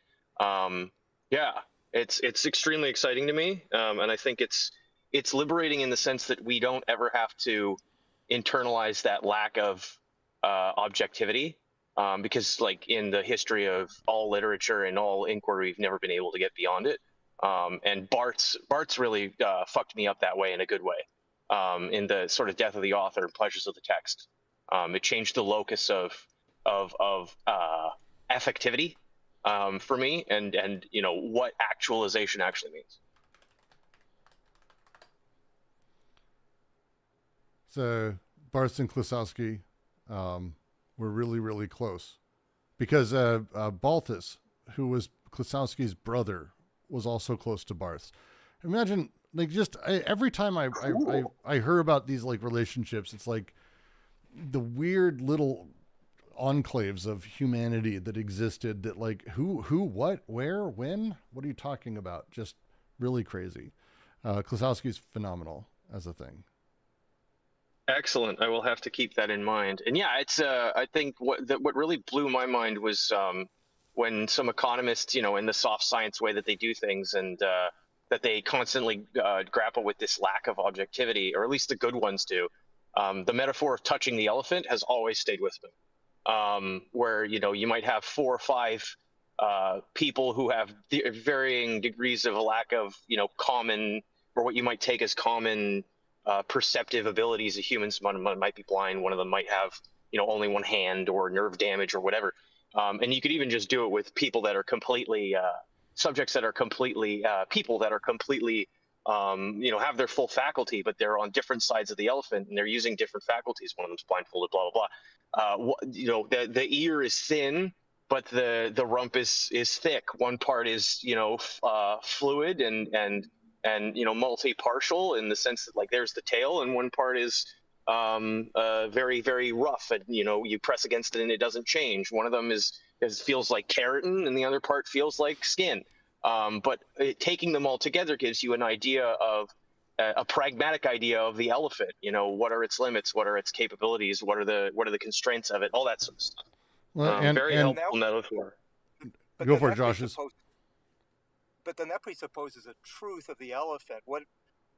Speaker 5: It's extremely exciting to me, and I think it's liberating in the sense that we don't ever have to internalize that lack of objectivity, because like in the history of all literature and all inquiry, we've never been able to get beyond it. And Barthes really fucked me up that way in a good way, in the sort of Death of the Author and Pleasures of the Text. It changed the locus of affectivity for me, and what actualization actually means.
Speaker 1: So Barthes and Klosowski were really, really close, because Balthus, who was Klosowski's brother, was also close to Barthes. Imagine, like, every time I hear about these like relationships, it's like the weird little enclaves of humanity that existed that like who, what, where, when, what are you talking about? Just really crazy. Klosowski's phenomenal as a thing.
Speaker 5: Excellent. I will have to keep that in mind. And yeah, it's I think what really blew my mind was when some economists, in the soft science way that they do things, and that they constantly grapple with this lack of objectivity, or at least the good ones do. The metaphor of touching the elephant has always stayed with me, where you might have 4 or 5 people who have varying degrees of a lack of common, or what you might take as common perceptive abilities. Humans might be blind. One of them might have only one hand, or nerve damage, or whatever. And you could even just do it with people that are completely subjects that are completely people that are completely have their full faculty, but they're on different sides of the elephant and they're using different faculties. One of them's blindfolded, blah blah blah. The ear is thin, but the rump is thick. One part is fluid and multi-partial, in the sense that like there's the tail, and one part is very, very rough, and you press against it and it doesn't change. One of them feels like keratin, and the other part feels like skin. But taking them all together gives you an idea of a pragmatic idea of the elephant. What are its limits? What are its capabilities? What are the constraints of it? All that sort of stuff.
Speaker 1: Well,
Speaker 5: very helpful metaphor.
Speaker 1: Go for it, Josh.
Speaker 6: But then that presupposes a truth of the elephant. What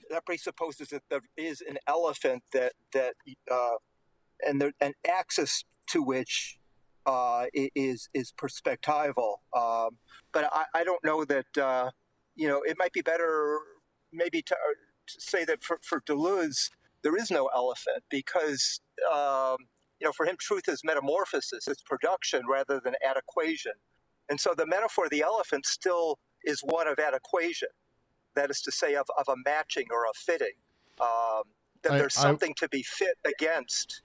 Speaker 6: that presupposes that there is an elephant that and an axis to which is perspectival. But I don't know that it might be better maybe to say that for Deleuze there is no elephant, because for him, truth is metamorphosis, it's production rather than adequation. And so the metaphor of the elephant still is one of adequation, that is to say, of a matching or a fitting. That there's something to be fit against.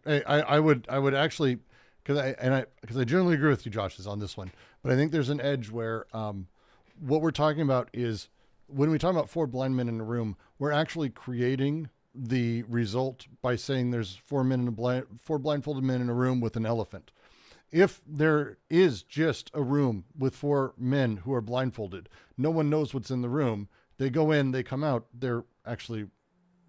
Speaker 1: I would actually, because I generally agree with you, Josh, is on this one, but I think there's an edge where what we're talking about is when we talk about 4 blind men in a room, we're actually creating the result by saying there's 4 blindfolded men in a room with an elephant. If there is just a room with 4 men who are blindfolded, no one knows what's in the room. They go in, they come out, they're actually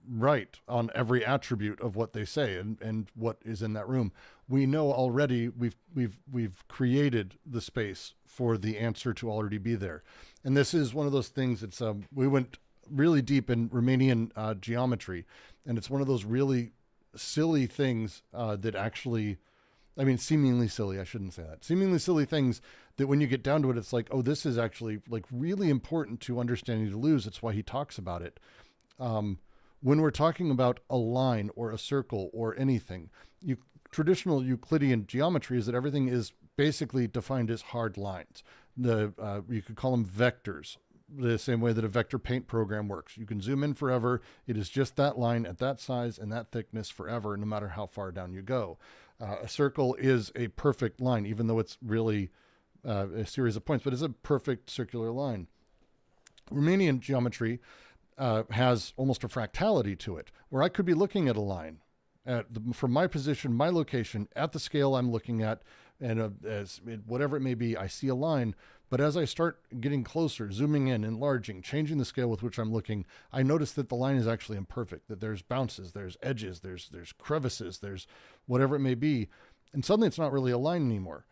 Speaker 1: right on every attribute of what they say and what is in that room. We know already we've created the space for the answer to already be there. And this is one of those things. It's we went really deep in Romanian geometry, and it's one of those really silly things that actually, I mean, seemingly silly, I shouldn't say that. Seemingly silly things that when you get down to it, it's like, oh, this is actually like really important to understanding Deleuze. It's why he talks about it. When we're talking about a line or a circle or anything, traditional Euclidean geometry is that everything is basically defined as hard lines. You could call them vectors, the same way that a vector paint program works. You can zoom in forever. It is just that line at that size and that thickness forever, no matter how far down you go. A circle is a perfect line, even though it's really a series of points, but it's a perfect circular line. Romanian geometry has almost a fractality to it, where I could be looking at a line from my position, my location, at the scale I'm looking at, and whatever it may be, I see a line. But as I start getting closer, zooming in, enlarging, changing the scale with which I'm looking, I notice that the line is actually imperfect, that there's bounces, there's edges, there's crevices, there's whatever it may be. And suddenly it's not really a line anymore.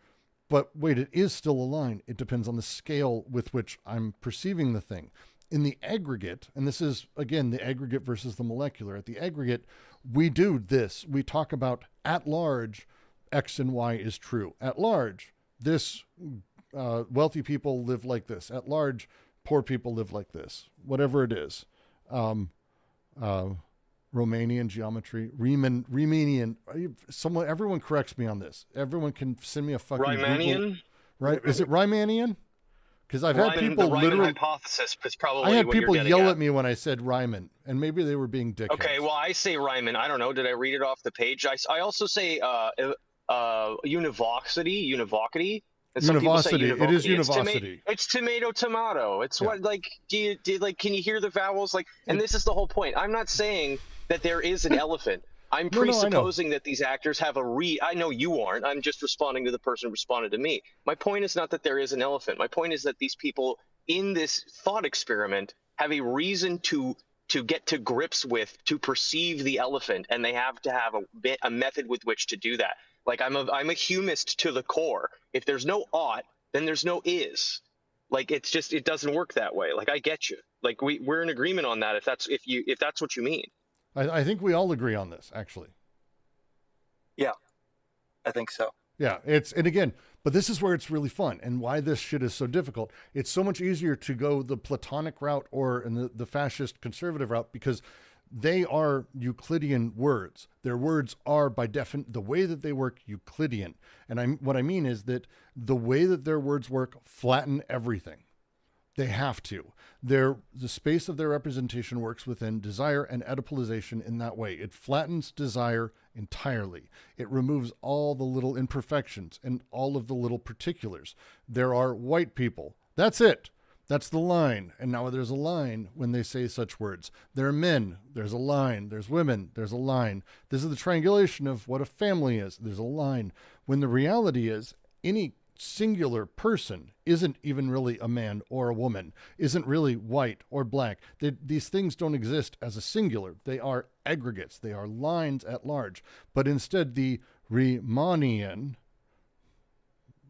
Speaker 1: But wait, it is still a line. It depends on the scale with which I'm perceiving the thing. In the aggregate, and this is, again, the aggregate versus the molecular. At the aggregate, we do this. We talk about at large, X and Y is true. At large, this wealthy people live like this. At large, poor people live like this. Whatever it is. Romanian geometry, Riemannian. Everyone corrects me on this. Everyone can send me a fucking
Speaker 5: Riemannian?
Speaker 1: Google, right? Is it Riemannian? Because I've had people
Speaker 5: the Riemann
Speaker 1: literally
Speaker 5: hypothesis is probably
Speaker 1: I had
Speaker 5: what
Speaker 1: people
Speaker 5: you're
Speaker 1: yell at me when I said Riemann, and maybe they were being dickheads.
Speaker 5: Okay, well, I say Riemann. I don't know. Did I read it off the page? I also say univocity. And some people say
Speaker 1: Univocity. It is univocity.
Speaker 5: It's tomato. It's what, like, do you like, can you hear the vowels? Like, and this is the whole point. I'm not saying that there is an elephant. I'm presupposing that these actors have I know you aren't. I'm just responding to the person who responded to me. My point is not that there is an elephant. My point is that these people in this thought experiment have a reason to get to grips with, to perceive the elephant, and they have to have a method with which to do that. Like, I'm a humist to the core. If there's no ought, then there's no is. Like, it's just, it doesn't work that way. Like, I get you. Like, we're in agreement on that. If that's what you mean.
Speaker 1: I think we all agree on this, actually.
Speaker 6: Yeah, I think so.
Speaker 1: Yeah, and again, but this is where it's really fun, and why this shit is so difficult. It's so much easier to go the Platonic route or in the fascist conservative route, because they are Euclidean words. Their words are, by definition, the way that they work, Euclidean. And what I mean is that the way that their words work flatten everything. They have to. The space of their representation works within desire and Oedipalization in that way. It flattens desire entirely. It removes all the little imperfections and all of the little particulars. There are white people. That's it. That's the line. And now there's a line when they say such words. There are men. There's a line. There's women. There's a line. This is the triangulation of what a family is. There's a line. When the reality is, any singular person isn't even really a man or a woman, isn't really white or black. These things don't exist as a singular. They are aggregates. They are lines at large. But instead, the Riemannian,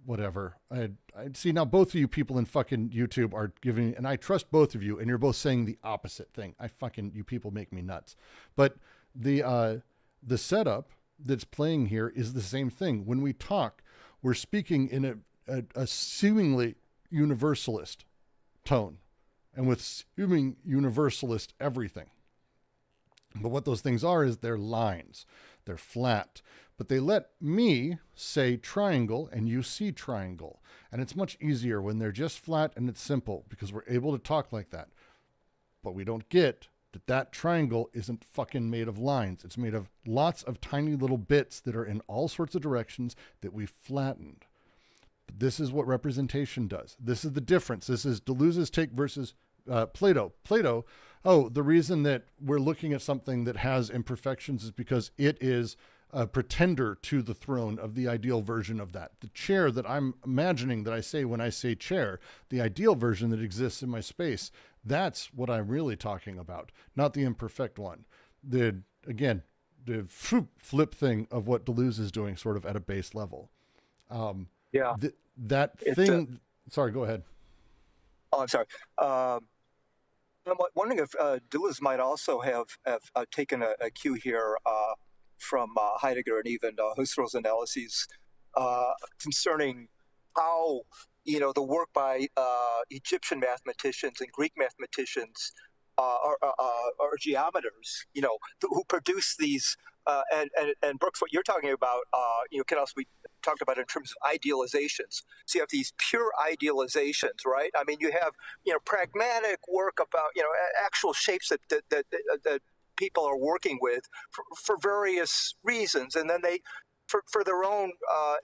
Speaker 1: whatever, I see now both of you people in fucking YouTube are giving, and I trust both of you, and you're both saying the opposite thing. You people make me nuts. But the setup that's playing here is the same thing. When we talk, we're speaking in a seemingly universalist tone, and with seeming universalist everything. But what those things are is they're lines. They're flat. But they let me say triangle and you see triangle. And it's much easier when they're just flat and it's simple because we're able to talk like that. But we don't get that triangle isn't fucking made of lines. It's made of lots of tiny little bits that are in all sorts of directions that we flattened. But this is what representation does. This is the difference. This is Deleuze's take versus Plato. Plato, the reason that we're looking at something that has imperfections is because it is a pretender to the throne of the ideal version of that. The chair that I'm imagining that I say when I say chair, the ideal version that exists in my space, that's what I'm really talking about, not the imperfect one. The flip thing of what Deleuze is doing sort of at a base level. Sorry, go ahead.
Speaker 6: Oh, I'm sorry. I'm wondering if Deleuze might also have taken a cue here from Heidegger and even Husserl's analyses concerning how the work by Egyptian mathematicians and Greek mathematicians are geometers, who produce these. And Brooks, what you're talking about, can also be talked about in terms of idealizations. So you have these pure idealizations, right? I mean, you have pragmatic work about actual shapes that people are working with for various reasons, and then they. For their own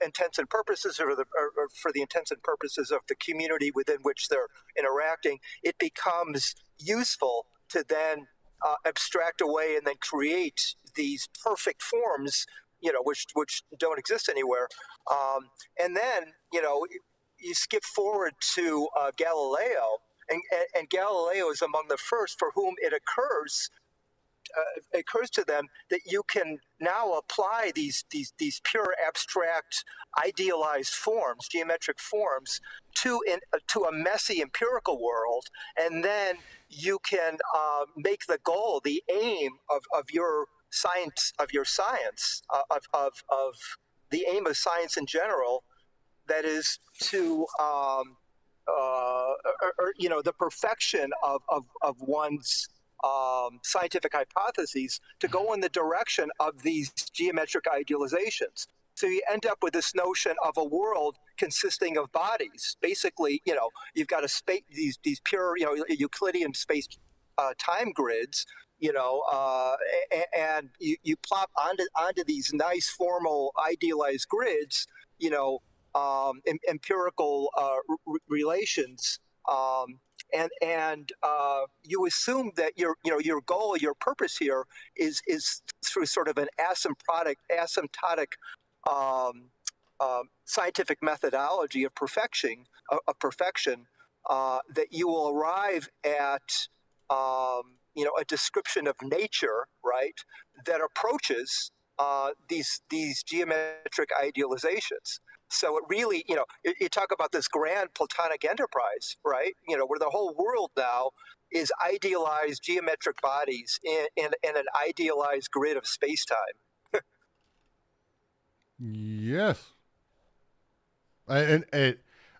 Speaker 6: intents and purposes, or for the intents and purposes of the community within which they're interacting, it becomes useful to then abstract away and then create these perfect forms, which don't exist anywhere. And then, you skip forward to Galileo, and Galileo is among the first for whom it occurs to them that you can now apply these pure abstract idealized forms, geometric forms, to a messy empirical world, and then you can make the goal, the aim of your science, of the aim of science in general, that is to the perfection of one's scientific hypotheses, to go in the direction of these geometric idealizations. So you end up with this notion of a world consisting of bodies. Basically, you've got these pure, Euclidean space time grids, and you plop onto these nice formal idealized grids, empirical relations. And you assume that your goal, your purpose here is through sort of an asymptotic scientific methodology of perfection, that you will arrive at a description of nature, right, that approaches these geometric idealizations. So it really, you talk about this grand Platonic enterprise, right? Where the whole world now is idealized geometric bodies in an idealized grid of space-time.
Speaker 1: Yes.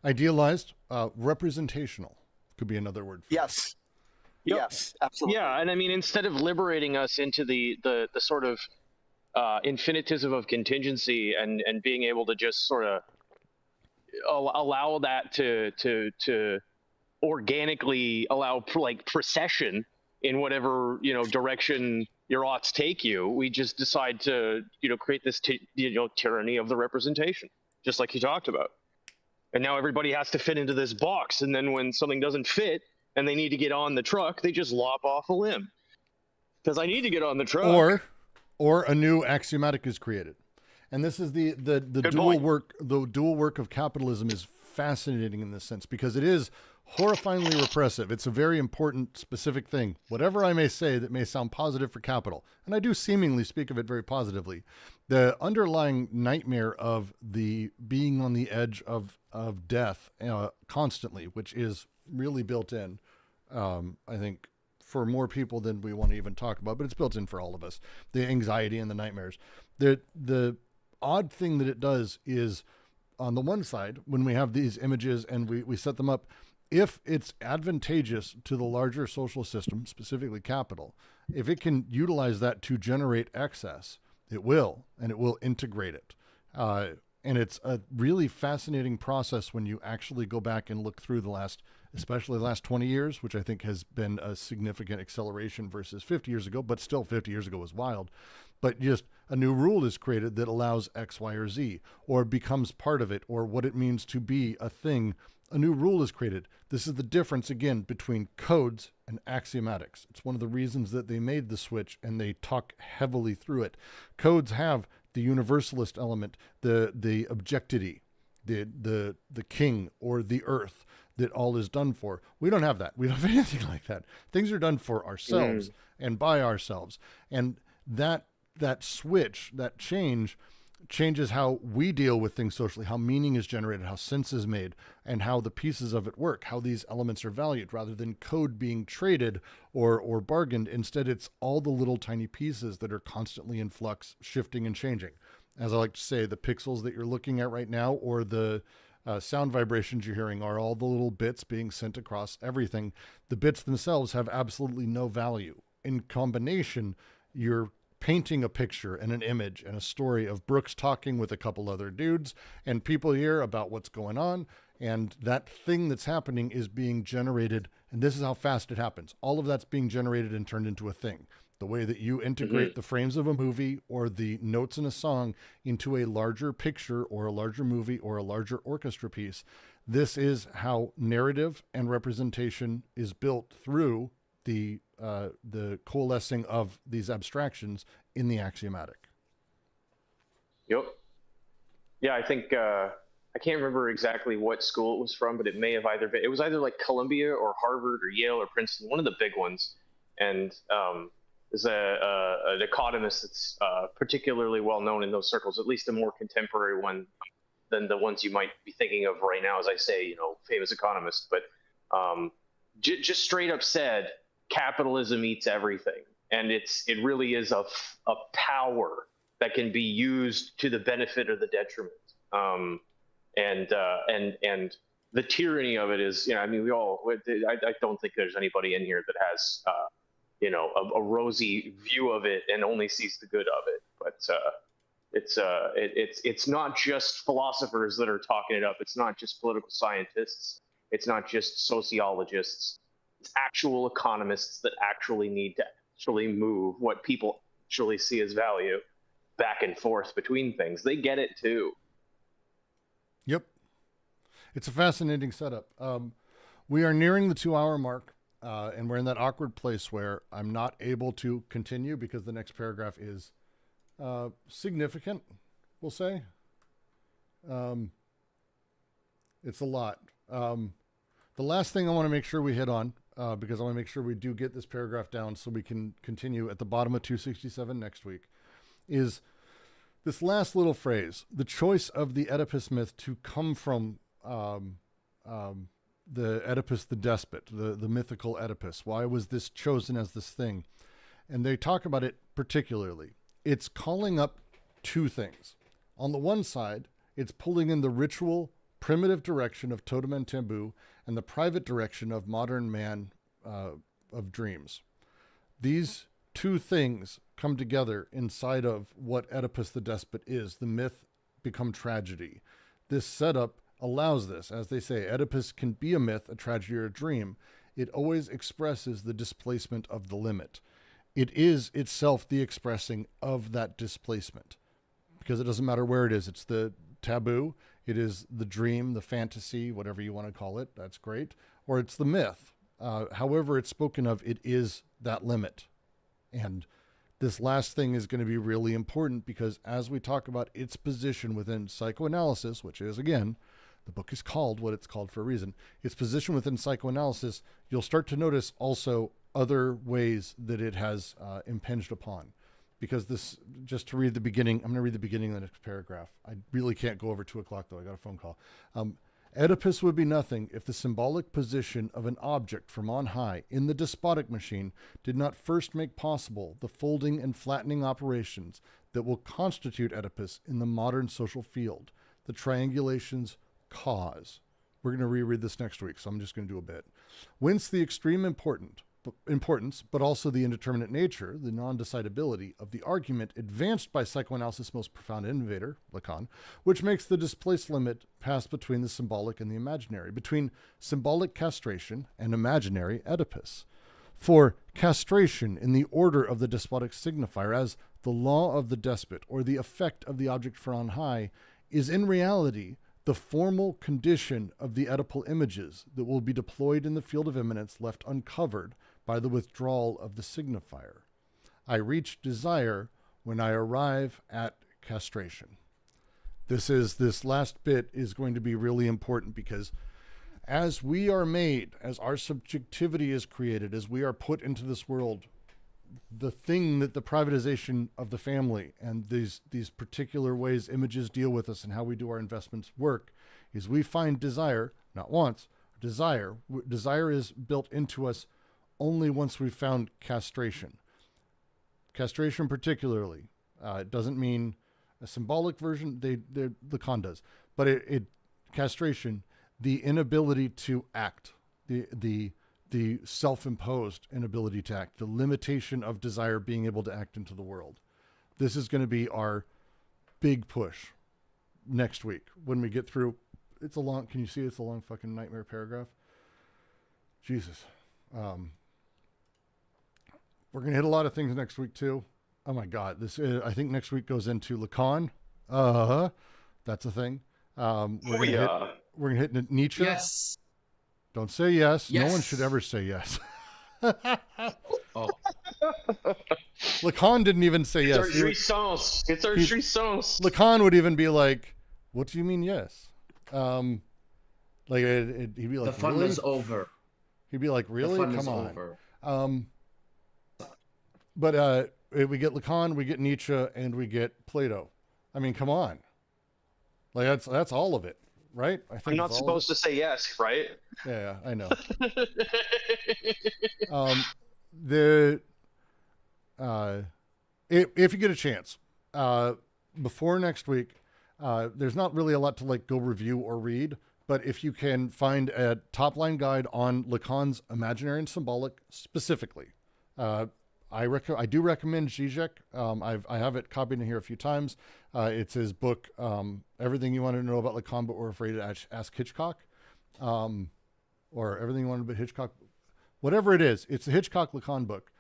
Speaker 1: Idealized, representational could be another word for
Speaker 6: Yes. Yep. Yes, absolutely.
Speaker 5: Yeah, and I mean, instead of liberating us into the sort of infinitism of contingency and being able to just sort of allow that to organically allow like procession in whatever direction your oughts take you, we just decide to create this tyranny of the representation, just like you talked about. And now everybody has to fit into this box, and then when something doesn't fit and they need to get on the truck, they just lop off a limb because I need to get on the truck.
Speaker 1: Or a new axiomatic is created. And this is the dual work. The dual work of capitalism is fascinating in this sense because it is horrifyingly repressive. It's a very important, specific thing. Whatever I may say that may sound positive for capital, and I do seemingly speak of it very positively, the underlying nightmare of the being on the edge of death constantly, which is really built in, I think, for more people than we want to even talk about, but it's built in for all of us. The anxiety and the nightmares. The odd thing that it does is, on the one side, when we have these images and we set them up, if it's advantageous to the larger social system, specifically capital, if it can utilize that to generate excess, it will, and it will integrate it. And it's a really fascinating process when you actually go back and look through especially the last 20 years, which I think has been a significant acceleration versus 50 years ago, but still 50 years ago was wild. But just a new rule is created that allows X, Y, or Z, or becomes part of it, or what it means to be a thing. A new rule is created. This is the difference, again, between codes and axiomatics. It's one of the reasons that they made the switch, and they talk heavily through it. Codes have the universalist element, the objectivity, the king or the earth that all is done for. We don't have that. We don't have anything like that. Things are done for ourselves and by ourselves. And that switch, that changes how we deal with things socially, how meaning is generated, how sense is made, and how the pieces of it work, how these elements are valued, rather than code being traded or bargained. Instead, it's all the little tiny pieces that are constantly in flux, shifting and changing. As I like to say, the pixels that you're looking at right now, or the sound vibrations you're hearing, are all the little bits being sent across everything. The bits themselves have absolutely no value. In combination, you're painting a picture and an image and a story of Brooks talking with a couple other dudes and people here about what's going on. And that thing that's happening is being generated. And this is how fast it happens. All of that's being generated and turned into a thing. The way that you integrate the frames of a movie or the notes in a song into a larger picture or a larger movie or a larger orchestra piece. This is how narrative and representation is built through the coalescing of these abstractions in the axiomatic.
Speaker 5: Yep. Yeah, I think I can't remember exactly what school it was from, but it may have it was either like Columbia or Harvard or Yale or Princeton, one of the big ones. And there's an economist that's particularly well known in those circles, at least a more contemporary one than the ones you might be thinking of right now, as I say, famous economist. But just straight up said, capitalism eats everything, and it really is a power that can be used to the benefit or the detriment. And the tyranny of it is, I don't think there's anybody in here that has a rosy view of it and only sees the good of it. But it's not just philosophers that are talking it up. It's not just political scientists. It's not just sociologists. It's actual economists that actually need to actually move what people actually see as value back and forth between things. They get it too.
Speaker 1: Yep. It's a fascinating setup. We are nearing the 2-hour mark, and we're in that awkward place where I'm not able to continue because the next paragraph is significant, we'll say. It's a lot. The last thing I want to make sure we hit on, because I want to make sure we do get this paragraph down so we can continue at the bottom of 267 next week, is this last little phrase: the choice of the Oedipus myth to come from the Oedipus the despot, the mythical Oedipus. Why was this chosen as this thing? And they talk about it particularly. It's calling up two things. On the one side, it's pulling in the ritual, primitive direction of totem and taboo, and the private direction of modern man of dreams. These two things come together inside of what Oedipus the despot is. The myth become tragedy. This setup allows this. As they say, Oedipus can be a myth, a tragedy, or a dream. It always expresses the displacement of the limit. It is itself the expressing of that displacement, because it doesn't matter where it is. It's the taboo, it is the dream, the fantasy, whatever you want to call it. That's great. Or it's the myth. However it's spoken of, it is that limit. And this last thing is going to be really important, because as we talk about its position within psychoanalysis, which is, again, the book is called what it's called for a reason, its position within psychoanalysis, you'll start to notice also other ways that it has impinged upon. Because this, just to read the beginning, I'm going to read the beginning of the next paragraph. I really can't go over 2 o'clock, though. I got a phone call. Oedipus would be nothing if the symbolic position of an object from on high in the despotic machine did not first make possible the folding and flattening operations that will constitute Oedipus in the modern social field, the triangulation's cause. We're going to reread this next week, so I'm just going to do a bit. Whence the extreme importance importance, but also the indeterminate nature, the non-decidability of the argument advanced by psychoanalysis' most profound innovator, Lacan, which makes the displaced limit pass between the symbolic and the imaginary, between symbolic castration and imaginary Oedipus. For castration in the order of the despotic signifier as the law of the despot or the effect of the object for on high is in reality the formal condition of the Oedipal images that will be deployed in the field of immanence left uncovered by the withdrawal of the signifier. I reach desire when I arrive at castration. This last bit is going to be really important because as we are made, as our subjectivity is created, as we are put into this world, the thing that the privatization of the family and these particular ways images deal with us and how we do our investments work is we find desire, not wants, desire. Desire is built into us only once we've found castration. Castration particularly, it doesn't mean a symbolic version, Lacan does, but castration, the inability to act, the self-imposed inability to act, the limitation of desire being able to act into the world. This is going to be our big push next week when we get through. It's a long, can you see it's a long fucking nightmare paragraph? Jesus. We're going to hit a lot of things next week too. Oh my God. I think next week goes into Lacan. That's a thing. We're going to hit Nietzsche.
Speaker 7: Yes.
Speaker 1: Don't say yes.
Speaker 7: Yes.
Speaker 1: No one should ever say yes.
Speaker 7: Oh.
Speaker 1: Lacan didn't even say yes.
Speaker 4: It's our jouissance.
Speaker 1: Lacan would even be like, "What do you mean yes?" He'd be like,
Speaker 7: The fun
Speaker 1: really?
Speaker 7: is over.
Speaker 1: He'd be like, "Really?
Speaker 7: The fun
Speaker 1: Come
Speaker 7: is
Speaker 1: on."
Speaker 7: over.
Speaker 1: But we get Lacan, we get Nietzsche, and we get Plato. I mean, come on. Like that's all of it, right? I think
Speaker 5: I'm not supposed to say yes, right?
Speaker 1: Yeah, I know. If you get a chance, before next week, there's not really a lot to like go review or read, but if you can find a top line guide on Lacan's imaginary and symbolic specifically, I do recommend Zizek. I have it copied in here a few times. It's his book, Everything You Want to Know About Lacan, but We're Afraid to Ask Hitchcock, or Everything You Want to Know About Hitchcock. Whatever it is, it's the Hitchcock-Lacan book.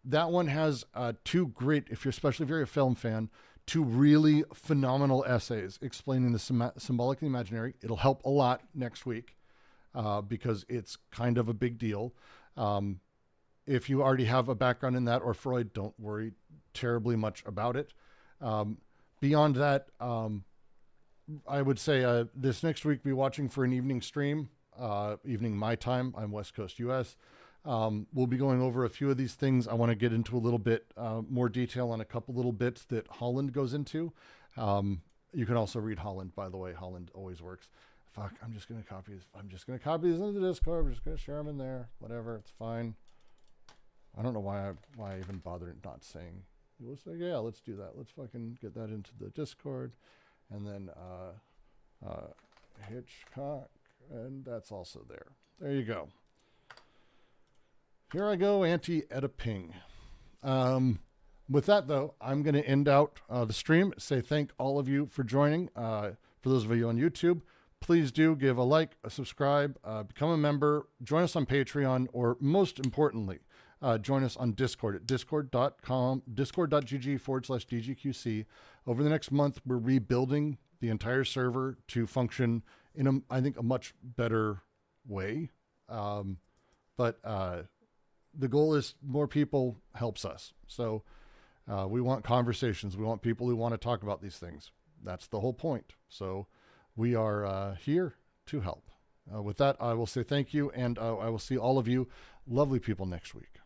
Speaker 1: That one has two great, especially if you're a film fan, two really phenomenal essays explaining the symbolic and the imaginary. It'll help a lot next week because it's kind of a big deal. If you already have a background in that or Freud, don't worry terribly much about it. Beyond that, I would say this next week, be watching for an evening stream, evening my time. I'm West Coast US. We'll be going over a few of these things. I want to get into a little bit more detail on a couple little bits that Holland goes into. You can also read Holland, by the way. Holland always works. Fuck, I'm just going to copy this. I'm just going to copy these into the Discord. I'm just going to share them in there. Whatever, it's fine. I don't know why I even bothered not saying. We'll say, yeah, let's do that. Let's fucking get that into the Discord. And then Hitchcock, and that's also there. There you go. Here I go, anti-Oediping. With that, though, I'm going to end out the stream. Say thank all of you for joining. For those of you on YouTube, please do give a like, a subscribe, become a member, join us on Patreon, or most importantly, join us on Discord at discord.gg/DGQC. Over the next month, we're rebuilding the entire server to function in, I think, a much better way. But the goal is more people helps us. So we want conversations. We want people who want to talk about these things. That's the whole point. So we are here to help. With that, I will say thank you, and I will see all of you lovely people next week.